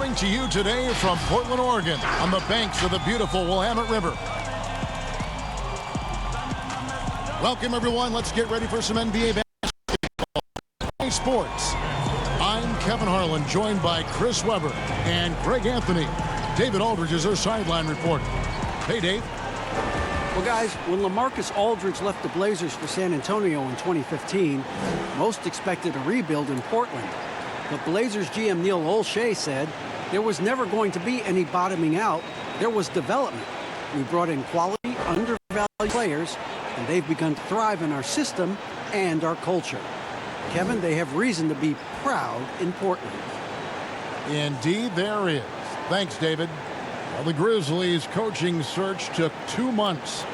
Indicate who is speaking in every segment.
Speaker 1: Coming to you today from Portland, Oregon, on the banks of the beautiful Willamette River. Welcome, everyone. Let's get ready for some NBA basketball. Sports. I'm Kevin Harlan, joined by Chris Webber and Greg Anthony. David Aldridge is our sideline reporter. Hey, Dave.
Speaker 2: Well, guys, when LaMarcus Aldridge left the Blazers for San Antonio in 2015, most expected a rebuild in Portland. But Blazers GM Neil Olshey said there was never going to be any bottoming out. There was development. We brought in quality, undervalued players, and they've begun to thrive in our system and our culture. Kevin, they have reason to be proud in Portland.
Speaker 1: Indeed, there is. Thanks, David. Well, the Grizzlies' coaching search took 2 months.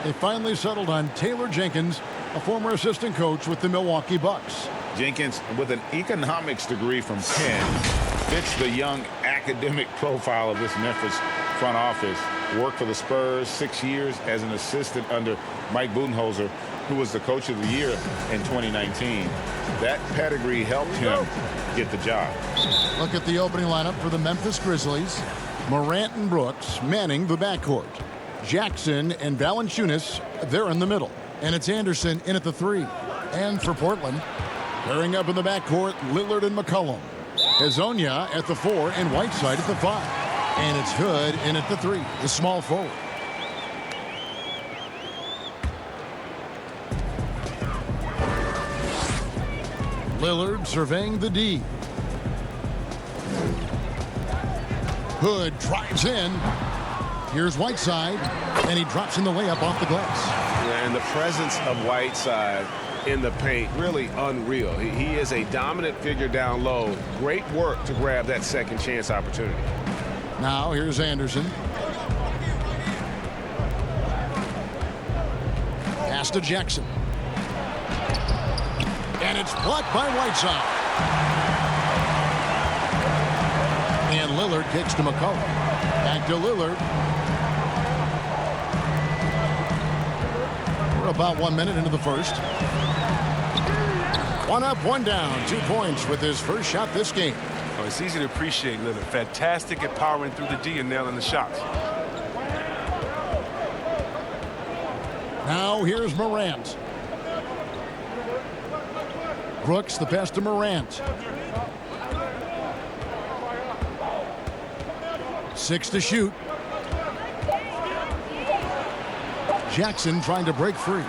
Speaker 1: They finally settled on Taylor Jenkins, a former assistant coach with the Milwaukee Bucks.
Speaker 3: Jenkins, with an economics degree from Penn, fits the young academic profile of this Memphis front office. Worked for the Spurs 6 years as an assistant under Mike Budenholzer, who was the coach of the year in 2019. That pedigree helped him get the job.
Speaker 1: Look at the opening lineup for the Memphis Grizzlies. Morant and Brooks manning the backcourt. Jackson and Valanciunas, they're in the middle. And it's Anderson in at the 3. And for Portland, pairing up in the backcourt, Lillard and McCollum. Hezonja at the 4 and Whiteside at the 5. And it's Hood in at the 3, the small forward. Lillard surveying the D. Hood drives in. Here's Whiteside, and he drops in the layup off the glass.
Speaker 4: Yeah, and the presence of Whiteside in the paint, really unreal. He is a dominant figure down low. Great work to grab that second chance opportunity.
Speaker 1: Now here's Anderson. Pass to Jackson. And it's blocked by Whiteside. And Lillard kicks to McCollum. Back to Lillard. We're about 1 minute into the first. 1 up, 1 down. 2 points with his first shot this game.
Speaker 5: Oh, it's easy to appreciate Lillard. Fantastic at powering through the D and nailing the shots.
Speaker 1: Now here's Morant. Brooks, the pass to Morant. 6 to shoot. Jackson trying to break free. And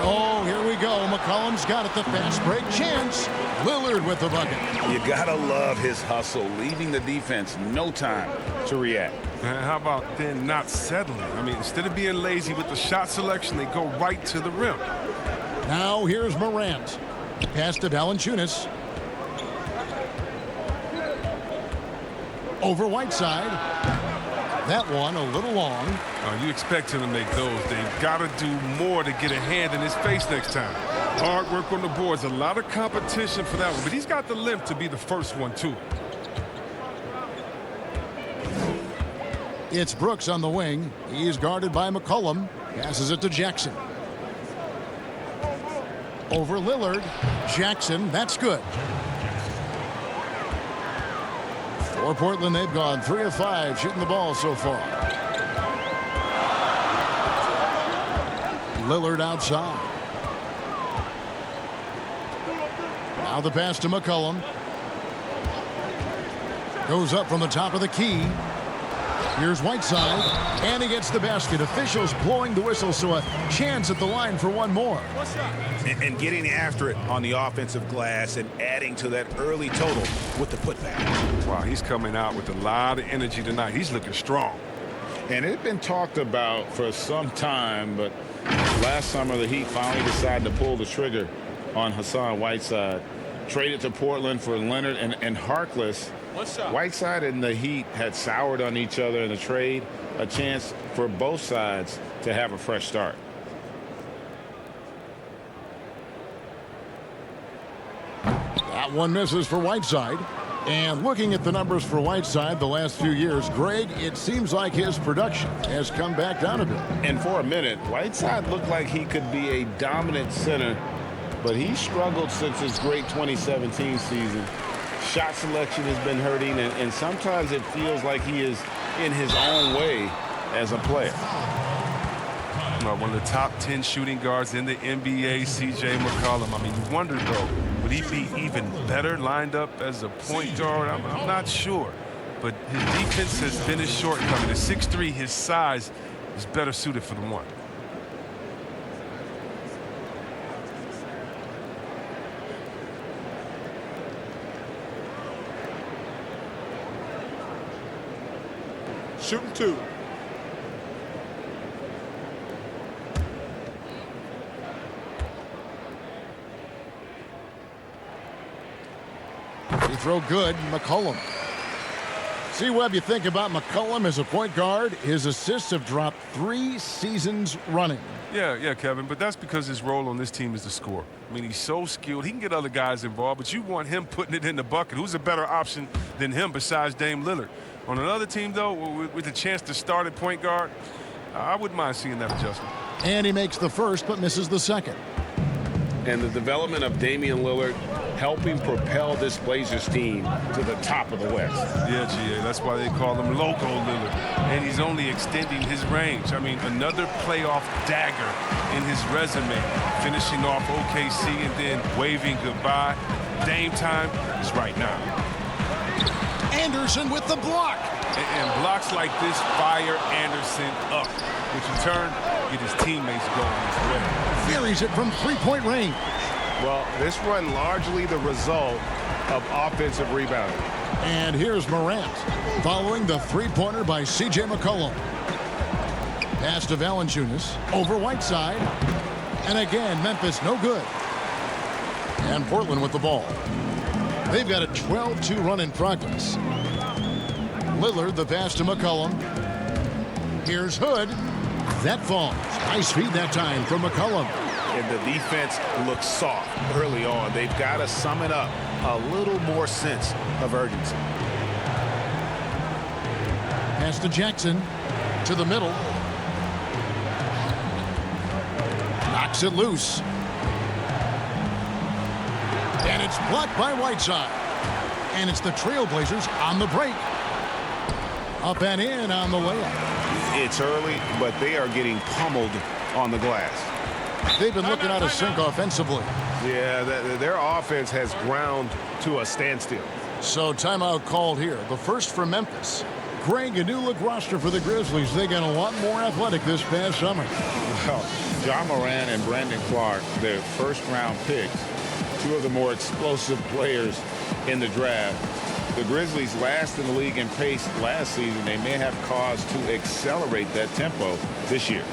Speaker 1: oh, here we go. McCollum's got it. The fast break chance. Lillard with the bucket.
Speaker 3: You gotta love his hustle, leaving the defense no time to react.
Speaker 5: And how about then not settling? I mean, instead of being lazy with the shot selection, they go right to the rim.
Speaker 1: Now here's Morant. Pass to Valanciunas. Over Whiteside. That one a little long.
Speaker 5: You expect him to make those. They've got to do more to get a hand in his face next time. Hard work on the boards. A lot of competition for that one. But he's got the lift to be the first one, too.
Speaker 1: It's Brooks on the wing. He's guarded by McCollum. Passes it to Jackson. Over Lillard. Jackson, that's good. For Portland, they've gone 3 of 5 shooting the ball so far. Lillard outside. Now the pass to McCollum. Goes up from the top of the key. Here's Whiteside, and he gets the basket. Officials blowing the whistle, so a chance at the line for one more.
Speaker 3: And getting after it on the offensive glass and adding to that early total with the putback.
Speaker 5: Wow, he's coming out with a lot of energy tonight. He's looking strong.
Speaker 3: And it had been talked about for some time, but last summer the Heat finally decided to pull the trigger on Hassan Whiteside. Traded to Portland for Leonard and Harkless. Whiteside and the Heat had soured on each other in the trade, a chance for both sides to have a fresh start.
Speaker 1: That one misses for Whiteside. And looking at the numbers for Whiteside the last few years, Greg, it seems like his production has come back down a bit.
Speaker 3: And for a minute, Whiteside looked like he could be a dominant center, but he struggled since his great 2017 season. Shot selection has been hurting, and sometimes it feels like he is in his own way as a player.
Speaker 5: One of the top 10 shooting guards in the NBA, C.J. McCollum. I mean, you wonder, though, would he be even better lined up as a point guard? I'm not sure. But his defense has been his shortcoming. At 6'3", his size is better suited for the one.
Speaker 6: Shooting 2.
Speaker 1: He throw good, McCollum. See, Webb, you think about McCollum as a point guard. His assists have dropped 3 seasons running.
Speaker 5: Yeah, Kevin, but that's because his role on this team is to score. I mean, he's so skilled. He can get other guys involved, but you want him putting it in the bucket. Who's a better option than him besides Dame Lillard? On another team, though, with a chance to start at point guard, I wouldn't mind seeing that adjustment.
Speaker 1: And he makes the first, but misses the second.
Speaker 3: And the development of Damian Lillard helping propel this Blazers team to the top of the West.
Speaker 5: Yeah, GA, that's why they call him Loco Lillard. And he's only extending his range. I mean, another playoff dagger in his resume, finishing off OKC and then waving goodbye. Dame time is right now.
Speaker 1: Anderson with the block.
Speaker 5: And blocks like this fire Anderson up, which in turn get his teammates going as well.
Speaker 1: Buries it from three-point range.
Speaker 4: Well, this run largely the result of offensive rebounding.
Speaker 1: And here's Morant following the three-pointer by C.J. McCollum. Pass to Valanciunas over Whiteside. And again, Memphis no good. And Portland with the ball. They've got a 12-2 run in progress. Lillard, the pass to McCollum. Here's Hood. That falls. Nice feed that time from McCollum.
Speaker 4: And the defense looks soft early on. They've got to sum it up. A little more sense of urgency.
Speaker 1: Pass to Jackson. To the middle. Knocks it loose. And it's blocked by Whiteside. And it's the Trailblazers on the break. Up and in on the layup.
Speaker 4: It's early, but they are getting pummeled on the glass.
Speaker 1: They've been looking out of sync offensively.
Speaker 4: Yeah, their offense has ground to a standstill.
Speaker 1: So timeout called here. The first for Memphis. Greg, a new look roster for the Grizzlies. They got a lot more athletic this past summer.
Speaker 3: Well, John Moran and Brandon Clark, their first-round picks, two of the more explosive players in the draft. The Grizzlies last in the league in pace last season. They may have cause to accelerate that tempo this year.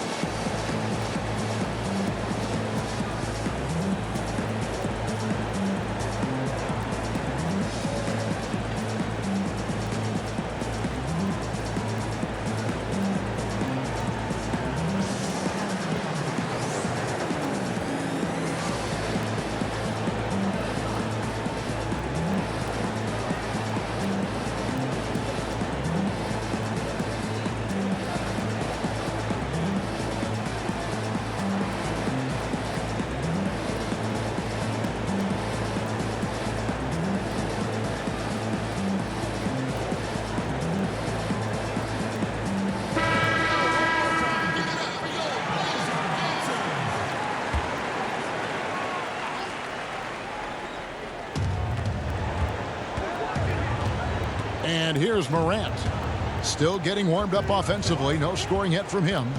Speaker 1: And here's Morant. Still getting warmed up offensively. No scoring yet from him.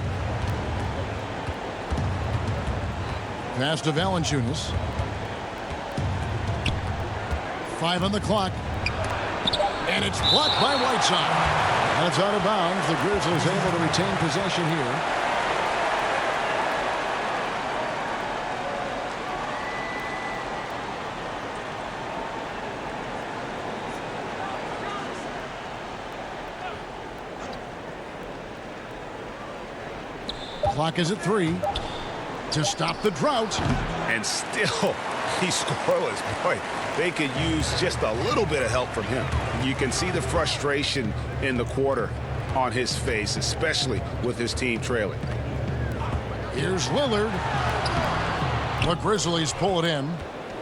Speaker 1: Pass to Valanciunas. 5 on the clock. And it's blocked by Whiteside. That's out of bounds. The Grizzlies able to retain possession here. Clock is at 3 to stop the drought.
Speaker 4: And still, he's scoreless. Boy, they could use just a little bit of help from him. You can see the frustration in the quarter on his face, especially with his team trailing.
Speaker 1: Here's Lillard. The Grizzlies pull it in.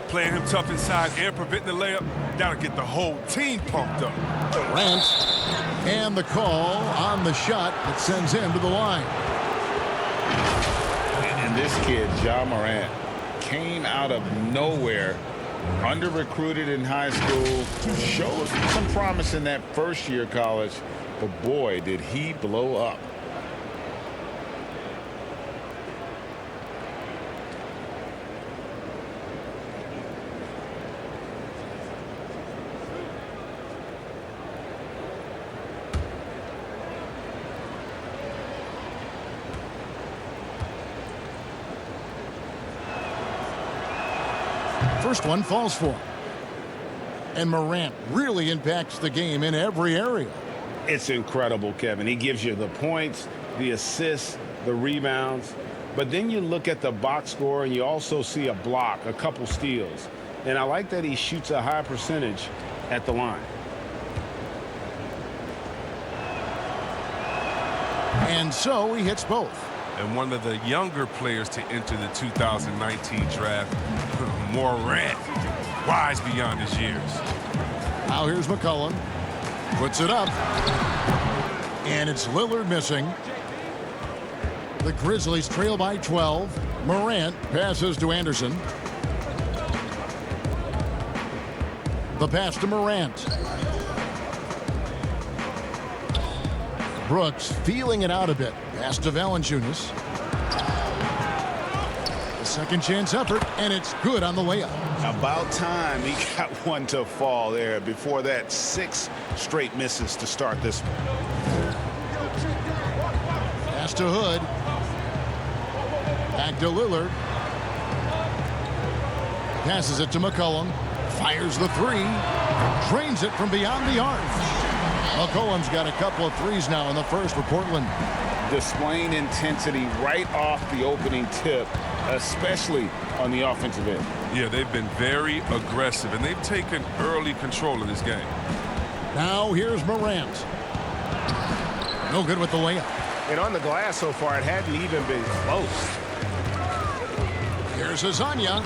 Speaker 5: Playing him tough inside and preventing the layup, that'll get the whole team pumped up.
Speaker 1: Durant. And the call on the shot that sends him to the line.
Speaker 3: And this kid, Ja Morant, came out of nowhere, under-recruited in high school, showed some promise in that first year of college, but boy, did he blow up.
Speaker 1: First one falls for him. And Morant really impacts the game in every area.
Speaker 4: It's incredible, Kevin. He gives you the points, the assists, the rebounds. But then you look at the box score and you also see a block, a couple steals. And I like that he shoots a high percentage at the line.
Speaker 1: And so he hits both.
Speaker 5: And one of the younger players to enter the 2019 draft, Morant, wise beyond his years.
Speaker 1: Now here's McCollum. Puts it up. And it's Lillard missing. The Grizzlies trail by 12. Morant passes to Anderson. The pass to Morant. Brooks feeling it out a bit. Pass to Valanciunas. The second chance effort, and it's good on the layup.
Speaker 4: About time he got one to fall there. Before that, 6 straight misses to start this one.
Speaker 1: Pass to Hood. Back to Lillard. Passes it to McCollum. Fires the three. Drains it from beyond the arc. McCollum's got a couple of threes now in the first for Portland.
Speaker 3: Displaying intensity right off the opening tip, especially on the offensive end.
Speaker 5: Yeah, they've been very aggressive, and they've taken early control of this game.
Speaker 1: Now here's Morant. No good with the layup.
Speaker 4: And on the glass so far, it hadn't even been close.
Speaker 1: Here's Azania.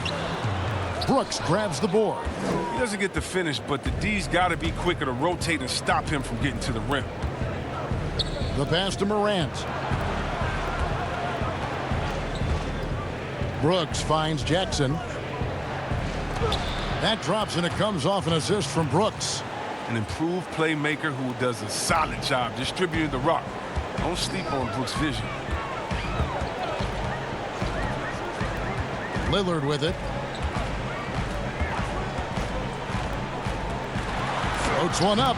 Speaker 1: Brooks grabs the board.
Speaker 5: He doesn't get the finish, but the D's got to be quicker to rotate and stop him from getting to the rim.
Speaker 1: The pass to Morant. Brooks finds Jackson. That drops, and it comes off an assist from Brooks.
Speaker 5: An improved playmaker who does a solid job distributing the rock. Don't sleep on Brooks' vision.
Speaker 1: Lillard with it. Floats one up,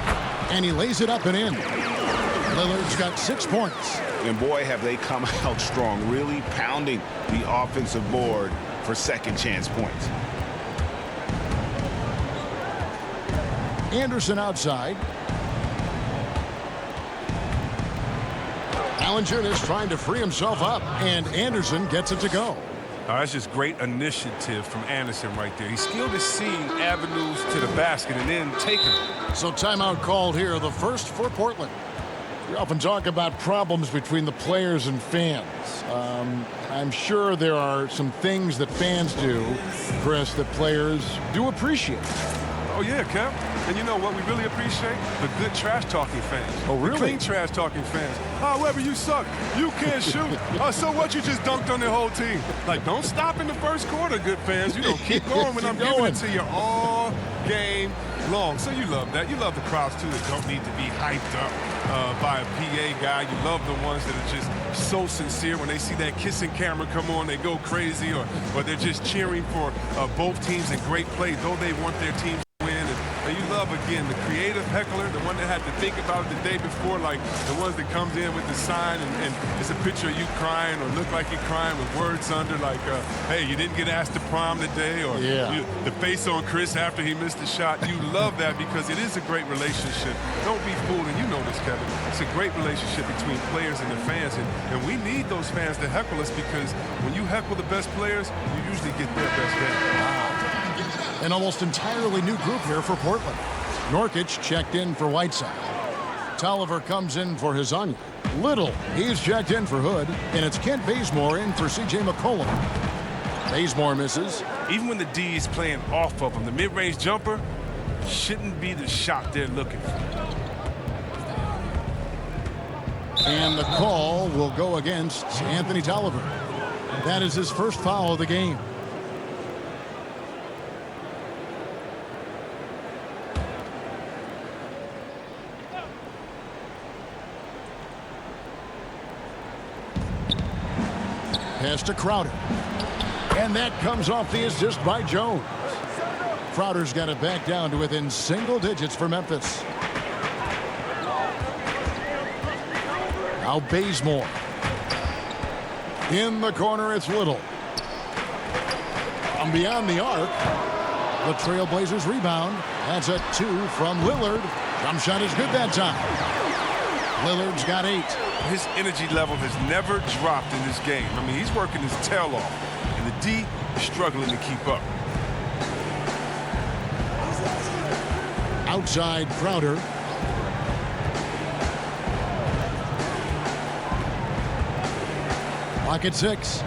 Speaker 1: and he lays it up and in. Lillard's got 6 points.
Speaker 4: And boy, have they come out strong, really pounding the offensive board for second chance points.
Speaker 1: Anderson outside. Valanciunas trying to free himself up, and Anderson gets it to go.
Speaker 5: That's just great initiative from Anderson right there. He's skilled at seeing avenues to the basket and then taking them.
Speaker 1: So timeout called here, the first for Portland. We often talk about problems between the players and fans. I'm sure there are some things that fans do, Chris, that players do appreciate.
Speaker 5: Oh, yeah, Kev. And you know what we really appreciate? The good trash-talking fans.
Speaker 1: Oh, really?
Speaker 5: The clean trash-talking fans. Oh, Weber, you suck. You can't shoot. So what? You just dunked on the whole team. Like, don't stop in the first quarter, good fans. You know, keep going when I'm giving it to you all game long. So you love that. You love the crowds, too, that don't need to be hyped up by a PA guy. You love the ones that are just so sincere. When they see that kissing camera come on, they go crazy, or they're just cheering for both teams in great play, though they want their team to win. And you love, again, the creative heckler, the one that had to think about it the day before, like the ones that comes in with the sign and it's a picture of you crying or look like you're crying with words under, like, hey, you didn't get asked to prom today, or the face on Chris after he missed the shot. You love that because it is a great relationship. Don't be fooled, and you know this, Kevin. It's a great relationship between players and the fans, and we need those fans to heckle us, because when you heckle the best players, you usually get their best game.
Speaker 1: Wow. An almost entirely new group here for Portland. Nurkic checked in for Whiteside. Tolliver comes in for Azania. Little, he's checked in for Hood, and it's Kent Bazemore in for C.J. McCollum. Bazemore misses.
Speaker 5: Even when the D is playing off of him, the mid-range jumper shouldn't be the shot they're looking for.
Speaker 1: And the call will go against Anthony Tolliver. That is his first foul of the game. Pass to Crowder. And that comes off the assist by Jones. Crowder's got it back down to within single digits for Memphis. Now Bazemore. In the corner, it's Little. From beyond the arc, the Trailblazers rebound. That's a 2 from Lillard. Jump shot is good that time. Lillard's got 8.
Speaker 5: His energy level has never dropped in this game. I mean, he's working his tail off, and the D is struggling to keep up.
Speaker 1: Outside Crowder. Clock at 6.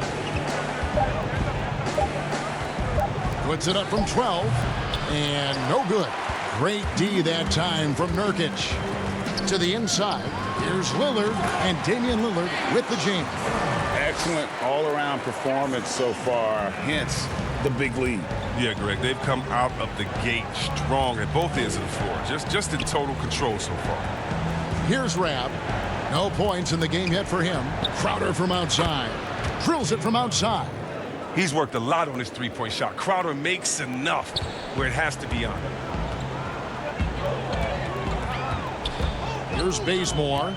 Speaker 1: Puts it up from 12. And no good. Great D that time from Nurkic. To the inside. Here's Lillard, and Damian Lillard with the jam.
Speaker 3: Excellent all-around performance so far, hence the big lead.
Speaker 5: Yeah, Greg, they've come out of the gate strong at both ends of the floor. Just in total control so far.
Speaker 1: Here's Rab. No points in the game yet for him. Crowder from outside. Drills it from outside.
Speaker 5: He's worked a lot on his three-point shot. Crowder makes enough where it has to be on.
Speaker 1: Here's Bazemore.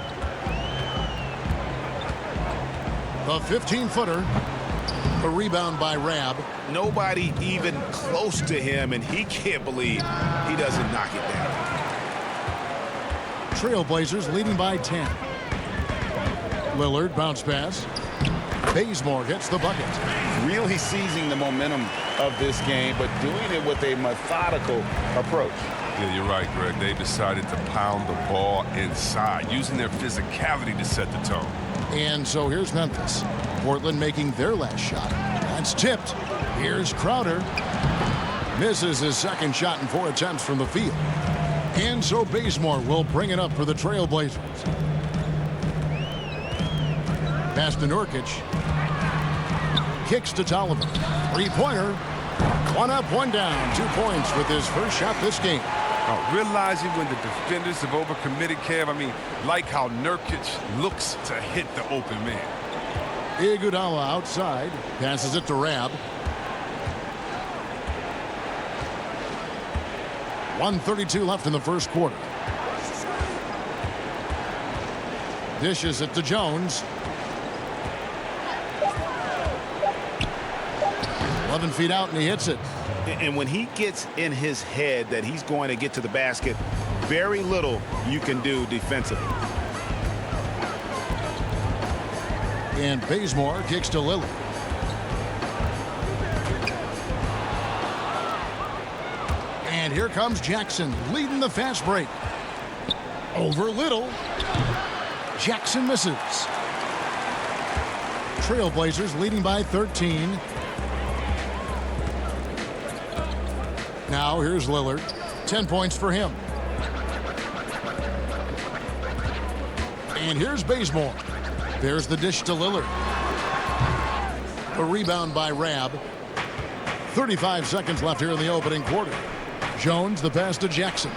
Speaker 1: The 15-footer. A rebound by Rab.
Speaker 4: Nobody even close to him, and he can't believe he doesn't knock it down.
Speaker 1: Trailblazers leading by 10. Lillard bounce pass. Bazemore gets the bucket.
Speaker 3: Really seizing the momentum of this game, but doing it with a methodical approach.
Speaker 5: Yeah, you're right, Greg. They decided to pound the ball inside, using their physicality to set the tone.
Speaker 1: And so here's Memphis. Portland making their last shot. That's tipped. Here's Crowder. Misses his second shot in 4 attempts from the field. And so Bazemore will bring it up for the Trailblazers. Pass to Nurkic. Kicks to Tolliver. Three-pointer. 1 up, 1 down. 2 points with his first shot this game.
Speaker 5: Realizing when the defenders have overcommitted, Kev, I mean, like how Nurkic looks to hit the open man.
Speaker 1: Iguodala outside. Passes it to Rab. 1:32 left in the first quarter. Dishes it to Jones. 11 feet out, and he hits it.
Speaker 4: And when he gets in his head that he's going to get to the basket, very little you can do defensively.
Speaker 1: And Bazemore kicks to Lillard. And here comes Jackson leading the fast break. Over Little. Jackson misses. Trailblazers leading by 13. Now here's Lillard. 10 points for him. And here's Bazemore. There's the dish to Lillard. A rebound by Rab. 35 seconds left here in the opening quarter. Jones, the pass to Jackson.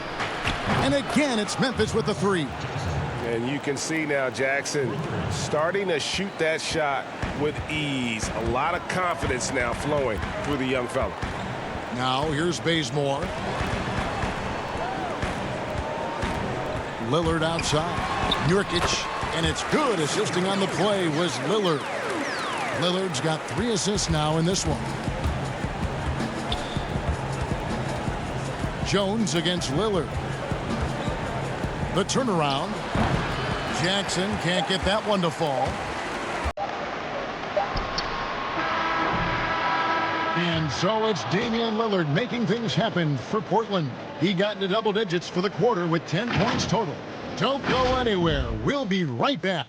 Speaker 1: And again, it's Memphis with the 3.
Speaker 6: And you can see now Jackson starting to shoot that shot with ease. A lot of confidence now flowing through the young fella.
Speaker 1: Now here's Bazemore. Lillard outside. Nurkic. And it's good. Assisting on the play was Lillard. Lillard's got 3 assists now in this one. Jones against Lillard. The turnaround. Jackson can't get that one to fall. And so it's Damian Lillard making things happen for Portland. He got into double digits for the quarter with 10 points total. Don't go anywhere. We'll be right back.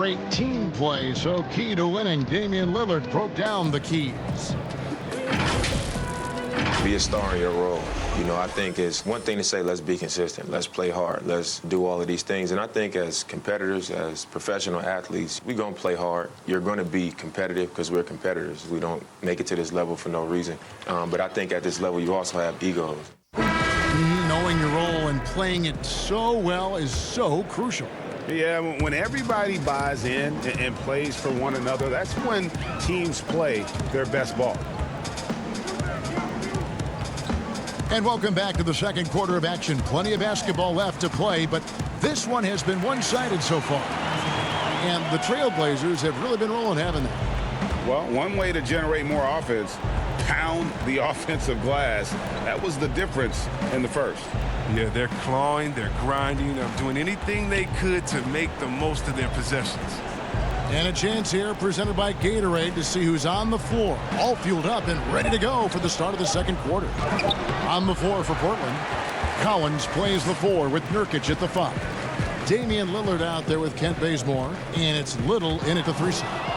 Speaker 1: great team play so key to winning. Damian Lillard broke down the keys.
Speaker 7: Be a star in your role. You know, I think it's one thing to say, let's be consistent, let's play hard, let's do all of these things. And I think as competitors, as professional athletes, we're going to play hard. You're going to be competitive because we're competitors. We don't make it to this level for no reason. But I think at this level, you also have egos.
Speaker 1: Knowing your role and playing it so well is so crucial.
Speaker 6: Yeah, when everybody buys in and plays for one another, that's when teams play their best ball.
Speaker 1: And welcome back to the second quarter of action. Plenty of basketball left to play, but this one has been one-sided so far. And the Trailblazers have really been rolling, haven't they?
Speaker 3: Well, one way to generate more offense, pound the offensive glass. That was the difference in the first.
Speaker 5: Yeah, they're clawing, they're grinding, they're doing anything they could to make the most of their possessions.
Speaker 1: And a chance here presented by Gatorade to see who's on the floor. All fueled up and ready to go for the start of the second quarter. On the floor for Portland, Collins plays the 4 with Nurkic at the 5. Damian Lillard out there with Kent Bazemore, and it's Little in at the 3 spot.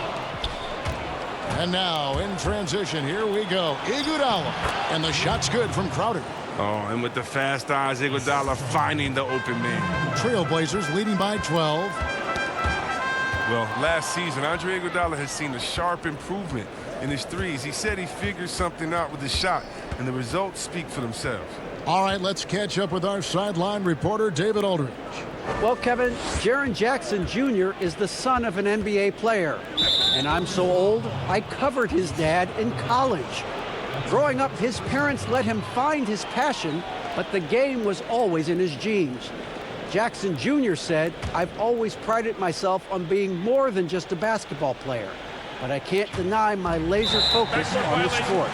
Speaker 1: And now in transition, here we go. Iguodala, and the shot's good from Crowder.
Speaker 5: Oh, and with the fast eyes, Iguodala finding the open man.
Speaker 1: Trailblazers leading by 12.
Speaker 5: Well, last season, Andre Iguodala has seen a sharp improvement in his threes. He said he figured something out with his shot, and the results speak for themselves.
Speaker 1: All right, let's catch up with our sideline reporter, David Aldridge.
Speaker 2: Well, Kevin, Jaren Jackson Jr. is the son of an NBA player. And I'm so old, I covered his dad in college. Growing up, his parents let him find his passion, but the game was always in his genes. Jackson Jr. said, "I've always prided myself on being more than just a basketball player, but I can't deny my laser focus on the sport."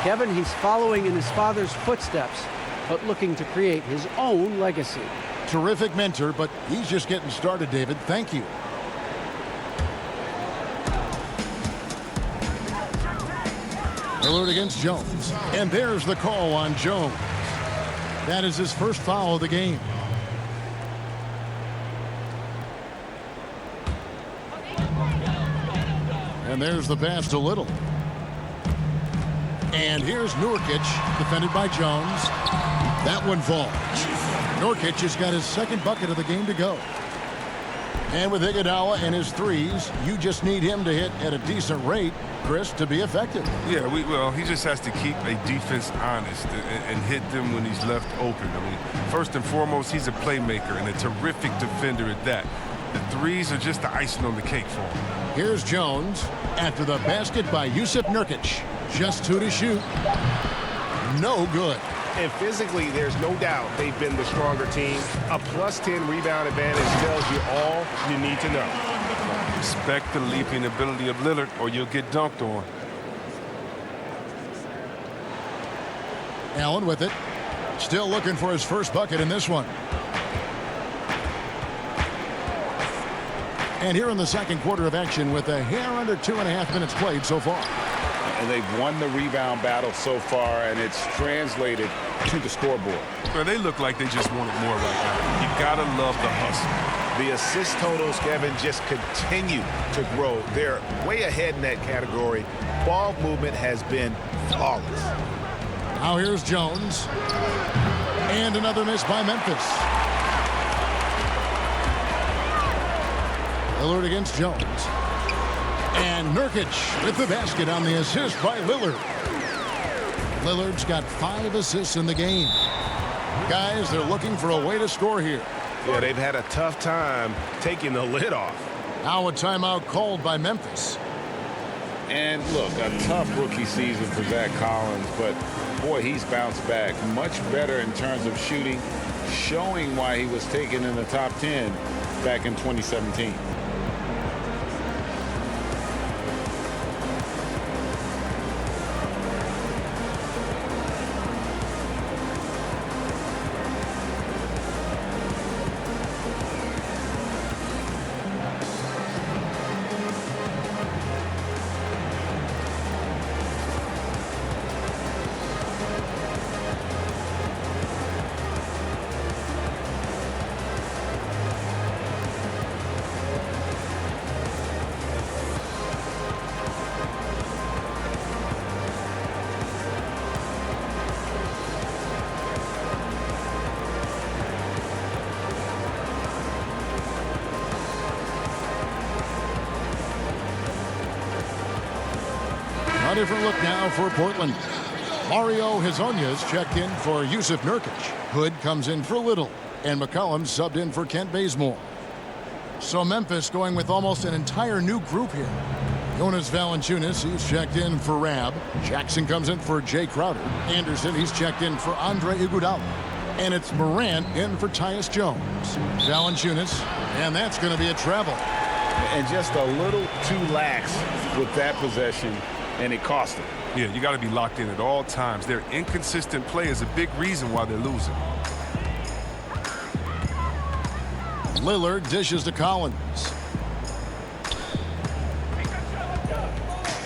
Speaker 2: Kevin, he's following in his father's footsteps, but looking to create his own legacy.
Speaker 1: Terrific mentor, but he's just getting started, David. Thank you. Lillard against Jones. And there's the call on Jones. That is his first foul of the game. And there's the pass to Little. And here's Nurkic, defended by Jones. That one falls. Nurkic has got his second bucket of the game to go. And with Iguodala and his threes, you just need him to hit at a decent rate, Chris, to be effective.
Speaker 5: Yeah, well, he just has to keep a defense honest and hit them when he's left open. I mean, first and foremost, he's a playmaker and a terrific defender at that. The threes are just the icing on the cake for him.
Speaker 1: Here's Jones after the basket by Jusuf Nurkic. Just 2 to shoot. No good.
Speaker 6: And physically, there's no doubt they've been the stronger team. A +10 rebound advantage tells you all you need to know.
Speaker 5: Respect the leaping ability of Lillard or you'll get dunked on.
Speaker 1: Allen with it. Still looking for his first bucket in this one. And here in the second quarter of action with a hair under 2.5 minutes played so far.
Speaker 3: And they've won the rebound battle so far, and it's translated to the scoreboard.
Speaker 5: Well, they look like they just wanted more right now. You gotta love the hustle.
Speaker 6: The assist totals, Kevin, just continue to grow. They're way ahead in that category. Ball movement has been flawless.
Speaker 1: Now here's Jones. And another miss by Memphis. Lillard against Jones. And Nurkic with the basket on the assist by Lillard. Lillard's got 5 assists in the game. Guys, they're looking for a way to score here.
Speaker 6: Yeah, they've had a tough time taking the lid off.
Speaker 1: Now a timeout called by Memphis.
Speaker 3: And look, a tough rookie season for Zach Collins, but boy, he's bounced back much better in terms of shooting, showing why he was taken in the top 10 back in 2017.
Speaker 1: A different look now for Portland. Mario Hezonja's checked in for Yusuf Nurkic. Hood comes in for Little, and McCollum subbed in for Kent Bazemore. So Memphis going with almost an entire new group here. Jonas Valanciunas, he's checked in for Rab. Jackson comes in for Jay Crowder. Anderson, he's checked in for Andre Iguodala. And it's Morant in for Tyus Jones. Valanciunas, and that's going to be a travel.
Speaker 6: And just a little too lax with that possession, and it cost them.
Speaker 5: Yeah, you got to be locked in at all times. Their inconsistent play is a big reason why they're losing.
Speaker 1: Lillard dishes to Collins.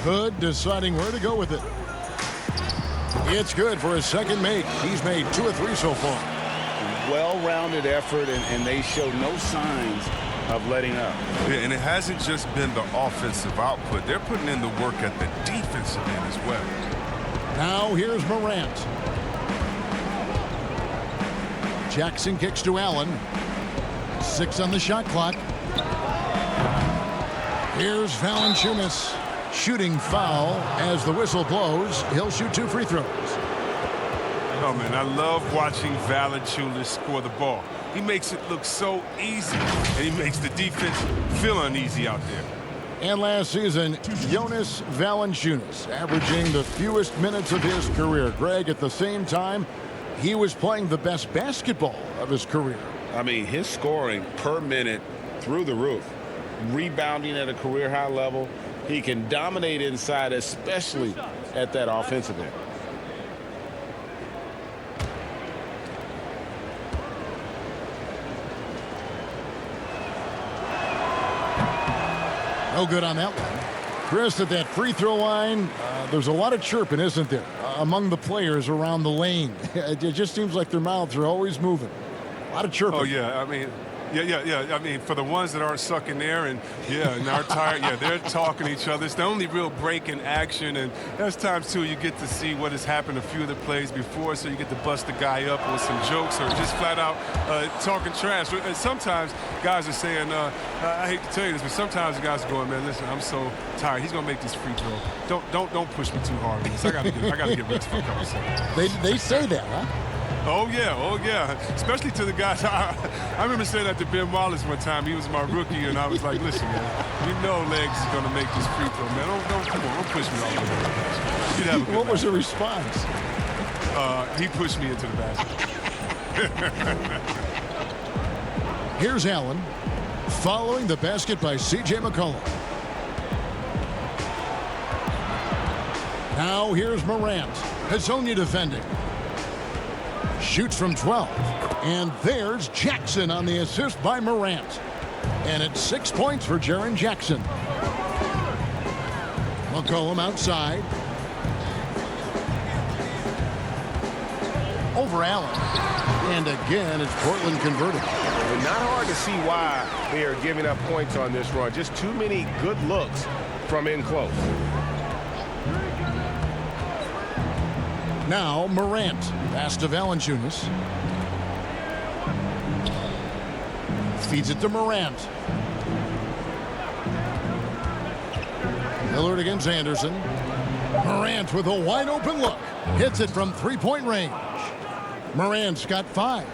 Speaker 1: Hood deciding where to go with it. It's good for his second make. He's made 2 of 3 so far.
Speaker 6: Well-rounded effort, and they show no signs of letting up.
Speaker 5: Yeah, and it hasn't just been the offensive output. They're putting in the work at the defensive end as well.
Speaker 1: Now here's Morant. Jackson kicks to Allen. 6 on the shot clock. Here's Valanciunas. Shooting foul as the whistle blows. He'll shoot 2 free throws.
Speaker 5: Oh, man, I love watching Valanciunas score the ball. He makes it look so easy, and he makes the defense feel uneasy out there.
Speaker 1: And last season, Jonas Valanciunas averaging the fewest minutes of his career. Greg, at the same time, he was playing the best basketball of his career.
Speaker 3: I mean, his scoring per minute through the roof. Rebounding at a career high level. He can dominate inside, especially at that offensive end.
Speaker 1: No good on that one. Chris, at that free throw line, there's a lot of chirping, isn't there, among the players around the lane. It just seems like their mouths are always moving. A lot of chirping.
Speaker 5: Oh, yeah. I mean, yeah. I mean, for the ones that aren't sucking there and aren't tired, they're talking to each other. It's the only real break in action, and there's times too you get to see what has happened a few of the plays before, so you get to bust the guy up with some jokes or just flat out talking trash. And sometimes guys are saying, I hate to tell you this, but sometimes the guys are going, man, listen, I'm so tired. He's gonna make this free throw. Don't push me too hard on this. I gotta get rest for a couple seconds.
Speaker 1: They say that, huh?
Speaker 5: Oh yeah. Especially to the guys. I remember saying that to Ben Wallace one time. He was my rookie, and I was like, listen, man, you know Legs is going to make this free throw, man. Don't push me all the way.
Speaker 1: What was the response?
Speaker 5: He pushed me into the basket.
Speaker 1: Here's Allen. Following the basket by C.J. McCollum. Now here's Morant. Hezonja defending. Shoots from 12. And there's Jackson on the assist by Morant. And it's 6 points for Jaren Jackson. McCollum outside. Over Allen. And again, it's Portland converted.
Speaker 6: And not hard to see why they are giving up points on this run. Just too many good looks from in close.
Speaker 1: Now Morant. Pass to Valanciunas. Feeds it to Morant. Lillard against Anderson. Morant with a wide open look. Hits it from 3-point range. Morant's got 5.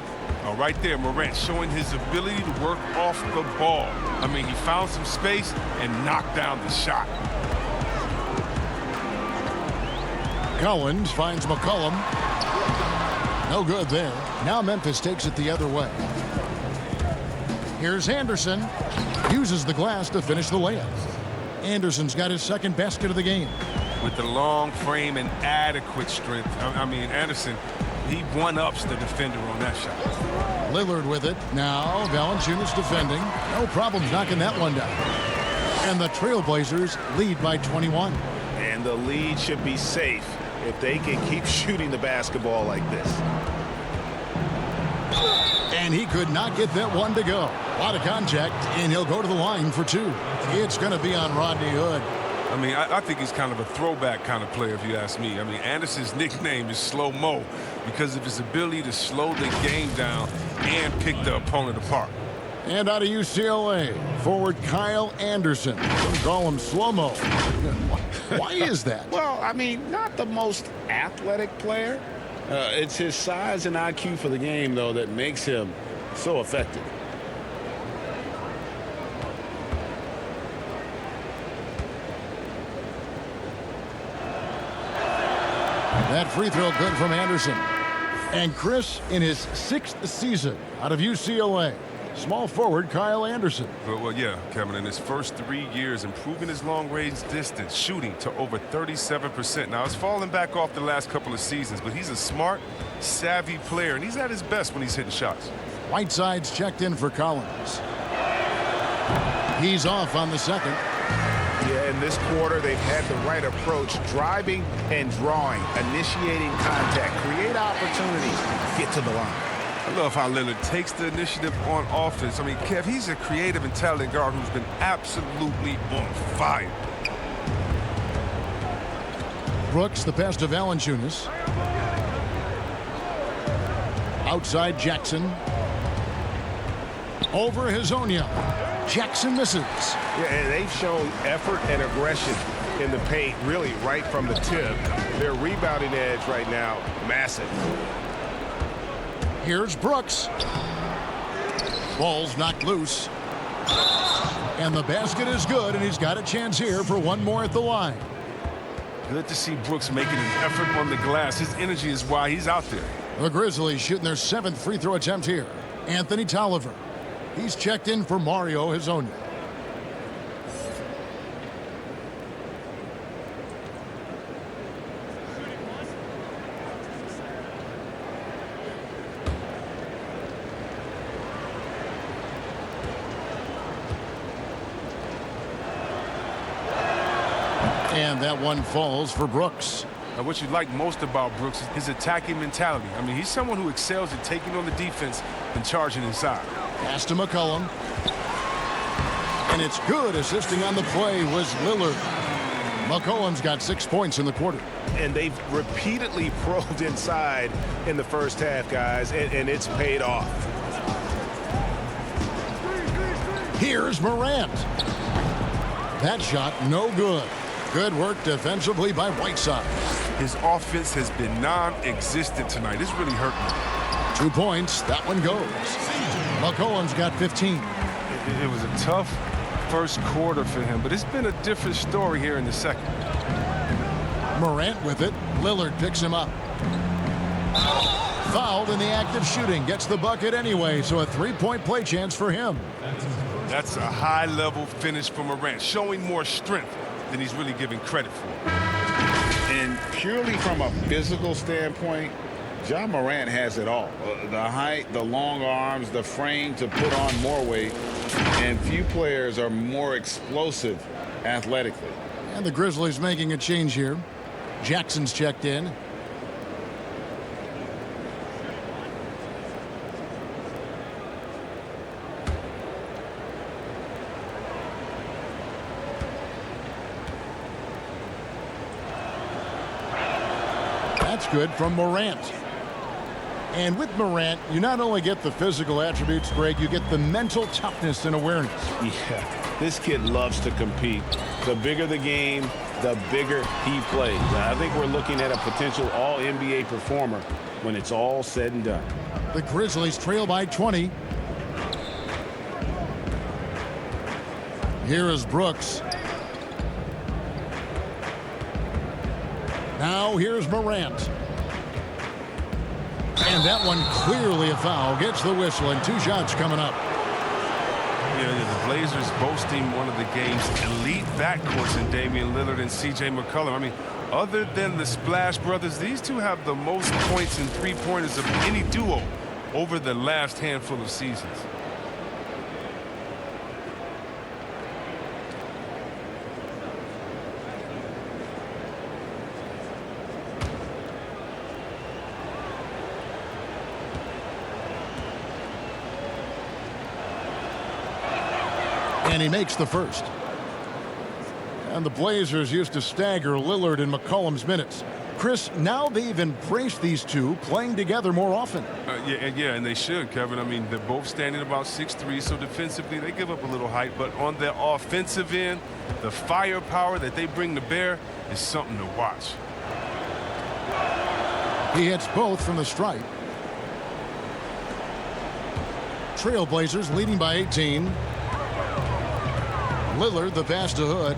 Speaker 5: Oh, right there, Morant showing his ability to work off the ball. I mean, he found some space and knocked down the shot.
Speaker 1: Collins finds McCollum. No good there. Now Memphis takes it the other way. Here's Anderson. Uses the glass to finish the layup. Anderson's got his second basket of the game.
Speaker 5: With the long frame and adequate strength. I mean, Anderson, he one-ups the defender on that shot.
Speaker 1: Lillard with it. Now Valanciunas defending. No problems knocking that one down. And the Trailblazers lead by 21.
Speaker 6: And the lead should be safe if they can keep shooting the basketball like this.
Speaker 1: And he could not get that one to go. A lot of contact, and he'll go to the line for 2. It's going to be on Rodney Hood.
Speaker 5: I mean, I think he's kind of a throwback kind of player, if you ask me. I mean, Anderson's nickname is Slow-Mo because of his ability to slow the game down and pick the opponent apart.
Speaker 1: And out of UCLA, forward Kyle Anderson. Some call him Slow-Mo. Why is that?
Speaker 3: Well, I mean, not the most athletic player. It's his size and IQ for the game, though, that makes him so effective.
Speaker 1: That free throw good from Anderson. And Chris, in his 6th season out of UCLA, small forward Kyle Anderson.
Speaker 5: Well, yeah, Kevin, in his first 3 years, improving his long-range distance, shooting to over 37%. Now, it's fallen back off the last couple of seasons, but he's a smart, savvy player, and he's at his best when he's hitting shots.
Speaker 1: Whiteside's checked in for Collins. He's off on the second.
Speaker 4: Yeah, in this quarter, they've had the right approach, driving and drawing, initiating contact, create opportunities, get to the line.
Speaker 5: I love how Lillard takes the initiative on offense. I mean, Kev, he's a creative and talented guard who's been absolutely on fire.
Speaker 1: Brooks, the pass to Valanciunas. Outside Jackson. Over Hazonia. Jackson misses.
Speaker 6: Yeah, and they've shown effort and aggression in the paint, really right from the tip. Their rebounding edge right now, massive.
Speaker 1: Here's Brooks. Ball's knocked loose. And the basket is good, and he's got a chance here for one more at the line.
Speaker 5: Good to see Brooks making an effort on the glass. His energy is why he's out there.
Speaker 1: The Grizzlies shooting their 7th free throw attempt here. Anthony Tolliver. He's checked in for Mario Hazonia. And that one falls for Brooks.
Speaker 5: Now, what you like most about Brooks is his attacking mentality. I mean, he's someone who excels at taking on the defense and charging inside.
Speaker 1: Pass to McCollum. And it's good. Assisting on the play was Lillard. McCollum's got 6 points in the quarter.
Speaker 6: And they've repeatedly probed inside in the first half, guys, and it's paid off.
Speaker 1: Here's Morant. That shot no good. Good work defensively by Whiteside.
Speaker 5: His offense has been non-existent tonight. It's really hurt me.
Speaker 1: 2 points. That one goes. McCollum's got 15.
Speaker 5: It was a tough first quarter for him, but it's been a different story here in the second.
Speaker 1: Morant with it. Lillard picks him up. Fouled in the act of shooting. Gets the bucket anyway, so a 3-point play chance for him.
Speaker 5: That's a high-level finish for Morant, showing more strength than he's really giving credit for.
Speaker 3: And purely from a physical standpoint, Ja Morant has it all. The height, the long arms, the frame to put on more weight, and few players are more explosive athletically.
Speaker 1: And the Grizzlies making a change here. Jackson's checked in. That's good from Morant. And with Morant, you not only get the physical attributes, Greg, you get the mental toughness and awareness.
Speaker 3: Yeah, this kid loves to compete. The bigger the game, the bigger he plays. I think we're looking at a potential all-NBA performer when it's all said and done.
Speaker 1: The Grizzlies trail by 20. Here is Brooks. Now here's Morant. And that one clearly a foul. Gets the whistle, and 2 shots coming up.
Speaker 5: Yeah, the Blazers boasting one of the game's elite backcourts in Damian Lillard and C.J. McCollum. I mean, other than the Splash Brothers, these two have the most points and three-pointers of any duo over the last handful of seasons.
Speaker 1: And he makes the first. And the Blazers used to stagger Lillard and McCollum's minutes. Chris, now they've embraced these two playing together more often.
Speaker 5: Yeah, and they should, Kevin. I mean, they're both standing about 6'3", so defensively they give up a little height. But on the offensive end, the firepower that they bring to bear is something to watch.
Speaker 1: He hits both from the stripe. Trailblazers leading by 18. Lillard the pass to Hood.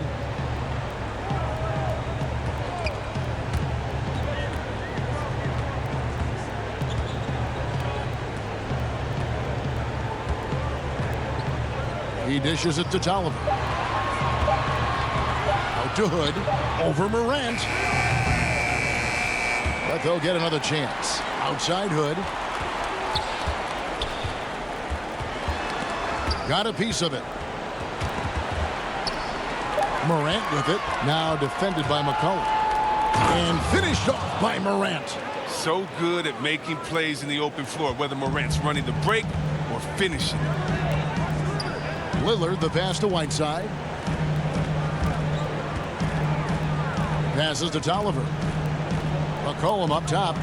Speaker 1: He dishes it to Tolliver. Out to Hood. Over Morant. But they'll get another chance. Outside Hood. Got a piece of it. Morant with it. Now defended by McCollum. And finished off by Morant.
Speaker 5: So good at making plays in the open floor, whether Morant's running the break or finishing.
Speaker 1: Lillard the pass to Whiteside. Passes to Tolliver. McCollum up top.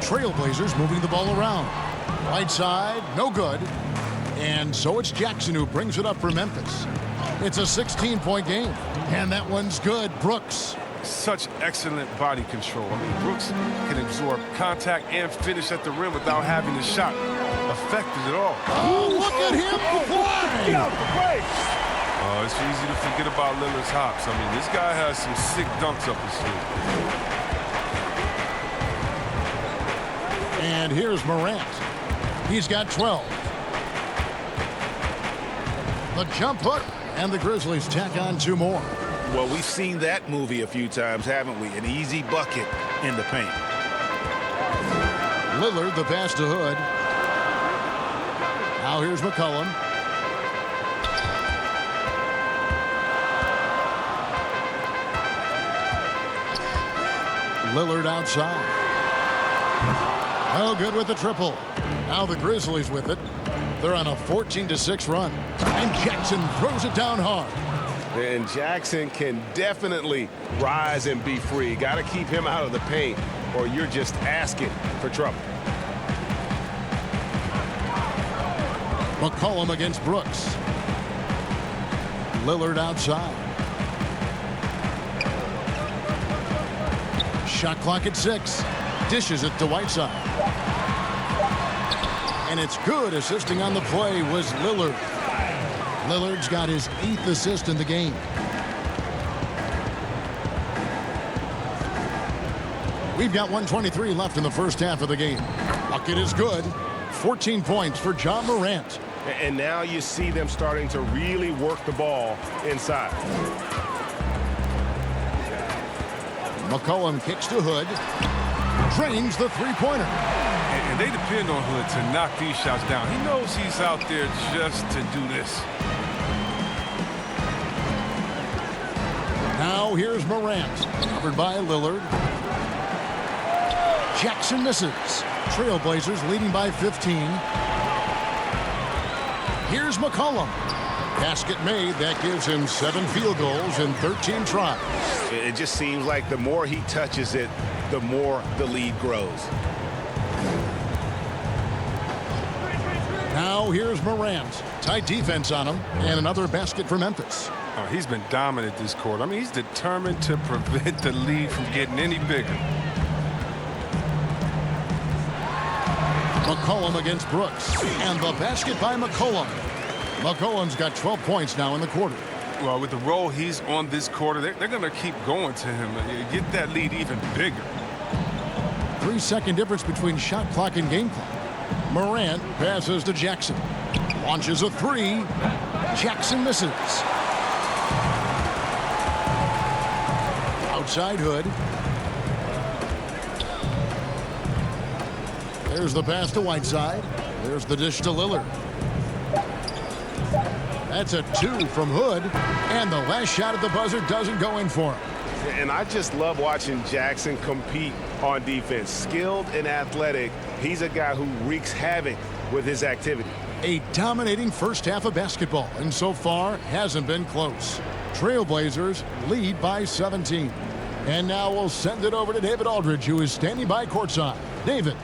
Speaker 1: Trailblazers moving the ball around. Whiteside, no good. And so it's Jackson who brings it up for Memphis. It's a 16-point game. And that one's good. Brooks.
Speaker 5: Such excellent body control. I mean, Brooks can absorb contact and finish at the rim without having the shot affected at all.
Speaker 1: Oh, look at him play!
Speaker 5: Oh, it's easy to forget about Lillard's hops. I mean, this guy has some sick dunks up his sleeve.
Speaker 1: And here's Morant. He's got 12. The jump hook, and the Grizzlies tack on 2 more.
Speaker 4: Well, we've seen that movie a few times, haven't we? An easy bucket in the paint.
Speaker 1: Lillard the pass to Hood. Now here's McCollum. Lillard outside. Oh, good with the triple. Now the Grizzlies with it. They're on a 14-6 run. And Jackson throws it down hard.
Speaker 6: And Jackson can definitely rise and be free. Got to keep him out of the paint, or you're just asking for trouble.
Speaker 1: McCollum against Brooks. Lillard outside. Shot clock at 6. Dishes it to Whiteside. And it's good. Assisting on the play was Lillard. Lillard's got his 8th assist in the game. We've got 1:23 left in the first half of the game. Bucket is good. 14 points for John Morant.
Speaker 6: And now you see them starting to really work the ball inside.
Speaker 1: McCollum kicks to Hood. Drains the three-pointer.
Speaker 5: And they depend on Hood to knock these shots down. He knows he's out there just to do this.
Speaker 1: Now here's Morant. Covered by Lillard. Jackson misses. Trailblazers leading by 15. Here's McCollum. Basket made. That gives him 7 field goals in 13 tries.
Speaker 6: It just seems like the more he touches it, the more the lead grows.
Speaker 1: Now here's Morant. Tight defense on him. And another basket for Memphis.
Speaker 5: Oh, he's been dominant this quarter. I mean, he's determined to prevent the lead from getting any bigger.
Speaker 1: McCollum against Brooks. And the basket by McCollum. McCollum's got 12 points now in the quarter.
Speaker 5: Well, with the role he's on this quarter, they're going to keep going to him. Get that lead even bigger.
Speaker 1: 3-second difference between shot clock and game clock. Morant passes to Jackson. Launches a 3. Jackson misses. Outside Hood. There's the pass to Whiteside. There's the dish to Lillard. That's a 2 from Hood. And the last shot at the buzzer doesn't go in for him.
Speaker 6: And I just love watching Jackson compete on defense. Skilled and athletic. He's a guy who wreaks havoc with his activity.
Speaker 1: A dominating first half of basketball, and so far hasn't been close. Trailblazers lead by 17. And now we'll send it over to David Aldridge, who is standing by courtside. David.